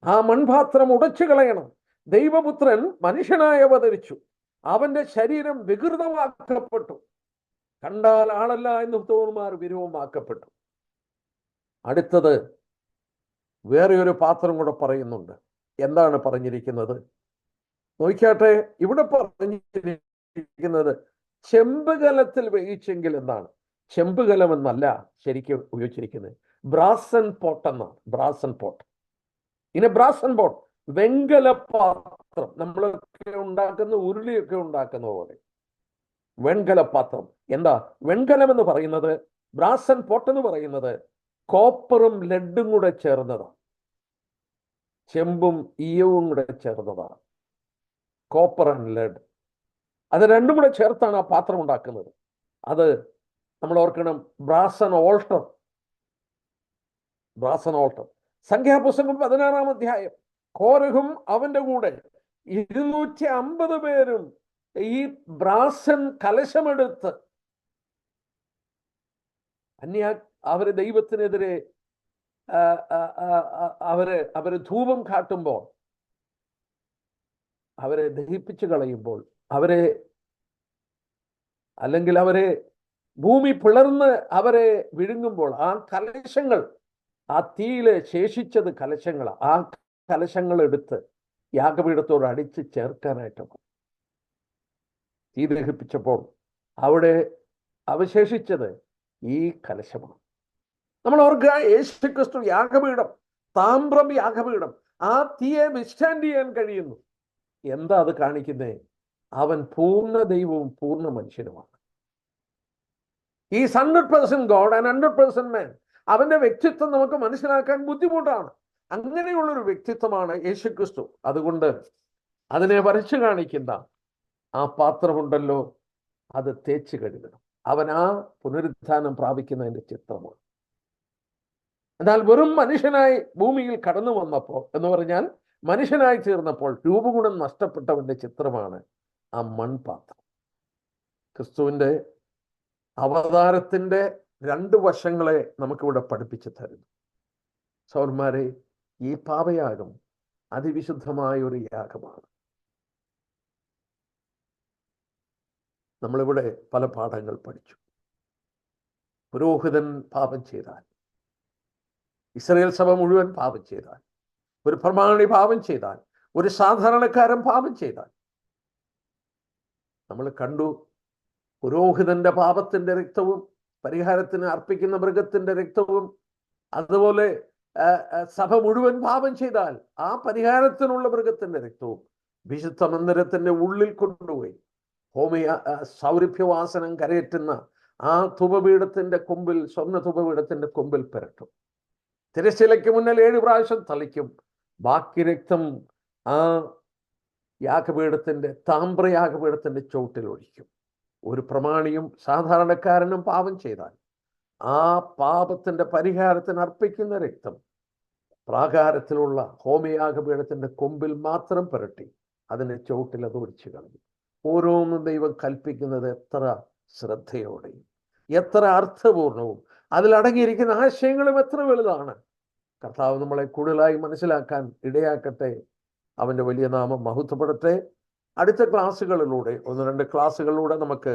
ആ മൺപാത്രം ഉടച്ചു കളയണം. ദൈവപുത്രൻ മനുഷ്യനായി അവതരിച്ചു. അവന്റെ ശരീരം വികൃതമാക്കപ്പെട്ടു. കണ്ടാൽ ആളല്ല എന്ന് തോന്നുമാറ് വിരൂപമാക്കപ്പെട്ടു. അടുത്തത് വേറെ ഒരു പാത്രം കൂടെ പറയുന്നുണ്ട്. എന്താണ് പറഞ്ഞിരിക്കുന്നത് നോക്കിയാട്ടെ. ഇവിടെ പറഞ്ഞിരിക്കുന്നത് ചെമ്പുകലത്തിൽ വേവിച്ചെങ്കിൽ എന്നാണ്. ചെമ്പുകലം എന്നല്ല ശരിക്കും ഉപയോഗിച്ചിരിക്കുന്നത്. ബ്രാസൻ പോട്ട് എന്നാണ്. ബ്രാസൻ പോട്ട്. ഇനി ബ്രാസൻ പോട്ട്, വെങ്കല പാത്രം. നമ്മളൊക്കെ ഉണ്ടാക്കുന്ന ഉരുളിയൊക്കെ ഉണ്ടാക്കുന്ന പോലെ വെൺകല പാത്രം. എന്താ വെൺകലം എന്ന് പറയുന്നത്? ബ്രാസൻ പോട്ട് എന്ന് പറയുന്നത് കോപ്പറും ലെഡും കൂടെ ചേർന്നതാണ്. ചെമ്പും ഈയവും കൂടെ ചേർന്നതാണ് കോപ്പർ ആൻഡ് ലെഡ്. അത് രണ്ടും കൂടെ ചേർത്താണ് ആ പാത്രം ഉണ്ടാക്കുന്നത്. അത് നമ്മൾ ഓർക്കണം. ബ്രാസൻ ഓൾട്ടർ. സംഖ്യാപുസ്തകം 16-ാം അധ്യായം. കോരഹും അവന്റെ കൂടെ 250 പേരും ഈ ബ്രാസൻ കലശമെടുത്ത് അവര് ദൈവത്തിനെതിരെ അവര് ധൂപം കാട്ടുമ്പോൾ, അവരെ ദഹിപ്പിച്ചു കളയുമ്പോൾ, അവരെ ഭൂമി പിളർന്ന് അവരെ വിഴുങ്ങുമ്പോൾ, ആ കലശങ്ങൾ, ആ തീയില് ശേഷിച്ചത് കലശങ്ങൾ, ആ കലശങ്ങൾ എടുത്ത് യാഗപീഠത്തോട് അടിച്ച് ചേർക്കാനായിട്ട് തീ ദഹിപ്പിച്ചപ്പോൾ അവിടെ അവശേഷിച്ചത് ഈ കലശമാണ്. നമ്മൾ ഓർക്കുക, യേശുക്രിസ്തു യാഗപീഠം, താമ്രം യാഗപീഠം, ആ തീയെ വിസ്റ്റാൻഡ് ചെയ്യാൻ കഴിയുന്നു. എന്താ അത് കാണിക്കുന്നേ? അവൻ പൂർണ്ണ ദൈവവും പൂർണ്ണ മനുഷ്യനുമാണ്. ഈ 100% ഗോഡ് ആൻഡ് 100% മാൻ. അവന്റെ വ്യക്തിത്വം നമുക്ക് മനസ്സിലാക്കാൻ ബുദ്ധിമുട്ടാണ്. അങ്ങനെയുള്ളൊരു വ്യക്തിത്വമാണ് യേശുക്രിസ്തു. അതുകൊണ്ട് അതിനെ വരച്ചു കാണിക്കുന്ന ആ പാത്രമുണ്ടല്ലോ, അത് തേച്ച് കഴുകണം. അവൻ ആ പുനരുത്ഥാനം പ്രാപിക്കുന്നതിന്റെ ചിത്രമാണ്. എന്നാൽ വെറും മനുഷ്യനായി ഭൂമിയിൽ കടന്നു വന്നപ്പോൾ എന്ന് പറഞ്ഞാൽ മനുഷ്യനായി തീർന്നപ്പോൾ രൂപഗുണം നഷ്ടപ്പെട്ടവന്റെ ചിത്രമാണ് ആ മൺപാത്രം. ക്രിസ്തുവിന്റെ അവതാരത്തിന്റെ 2 വശങ്ങളെ നമുക്കിവിടെ പഠിപ്പിച്ചു തരുന്നു. സഹോദരന്മാരെ, ഈ പാപയാഗം അതിവിശുദ്ധമായ ഒരു യാഗമാണ്. നമ്മളിവിടെ പല പാഠങ്ങൾ പഠിച്ചു. പുരോഹിതൻ പാപം ചെയ്താൽ, ഇസ്രായേൽ സഭ മുഴുവൻ പാപം ചെയ്താൽ, ഒരു പ്രമാണി പാപം ചെയ്താൽ, ഒരു സാധാരണക്കാരൻ പാപം ചെയ്താൽ, നമ്മൾ കണ്ടു പുരോഹിതന്റെ പാപത്തിന്റെ രക്തവും പരിഹാരത്തിന് അർപ്പിക്കുന്ന മൃഗത്തിന്റെ രക്തവും, അതുപോലെ സഭ മുഴുവൻ പാപം ചെയ്താൽ ആ പരിഹാരത്തിനുള്ള മൃഗത്തിന്റെ രക്തവും വിശുദ്ധ മന്ദിരത്തിന്റെ ഉള്ളിൽ കൊണ്ടുപോയി സൗരഭ്യവാസനം കരയറ്റുന്ന ആ ധൂപപീഠത്തിന്റെ കൊമ്പിൽ, സ്വർണ്ണ ധൂപപീഠത്തിന്റെ കൊമ്പിൽ പുരട്ടും. തിരശ്ശീലയ്ക്ക് മുന്നിൽ 7 പ്രാവശ്യം തളിക്കും. ബാക്കി രക്തം ആ യാഗപീഠത്തിന്റെ, താമ്രയാഗപീഠത്തിന്റെ ചുവട്ടിൽ ഒഴിക്കും. ഒരു പ്രമാണിയും സാധാരണക്കാരനും പാപം ചെയ്താൽ ആ പാപത്തിന്റെ പരിഹാരത്തിന് അർപ്പിക്കുന്ന രക്തം പ്രാകാരത്തിലുള്ള ഹോമയാഗപീഠത്തിന്റെ കൊമ്പിൽ മാത്രം പുരട്ടി അതിനെ ചുവട്ടിൽ അത് ഒഴിച്ചു കളഞ്ഞു. ഓരോന്നും ദൈവം കൽപ്പിക്കുന്നത് എത്ര ശ്രദ്ധയോടെയും എത്ര അർത്ഥപൂർണവും അതിലടങ്ങിയിരിക്കുന്ന ആശയങ്ങളും എത്ര വലുതാണ്. കർത്താവ് നമ്മളെ കൂടുതലായി മനസ്സിലാക്കാൻ ഇടയാക്കട്ടെ. അവൻ്റെ വലിയ നാമം മഹത്വപ്പെടട്ടെ. അടുത്ത ക്ലാസ്സുകളിലൂടെ 1-2 ക്ലാസ്സുകളിലൂടെ നമുക്ക്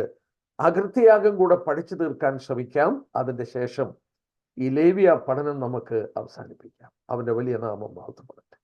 അകൃത്യയാഗം കൂടെ പഠിച്ചു തീർക്കാൻ ശ്രമിക്കാം. അതിൻ്റെ ശേഷം ഈ ലേവ്യ പഠനം നമുക്ക് അവസാനിപ്പിക്കാം. അവൻ്റെ വലിയ നാമം മഹത്വപ്പെടട്ടെ.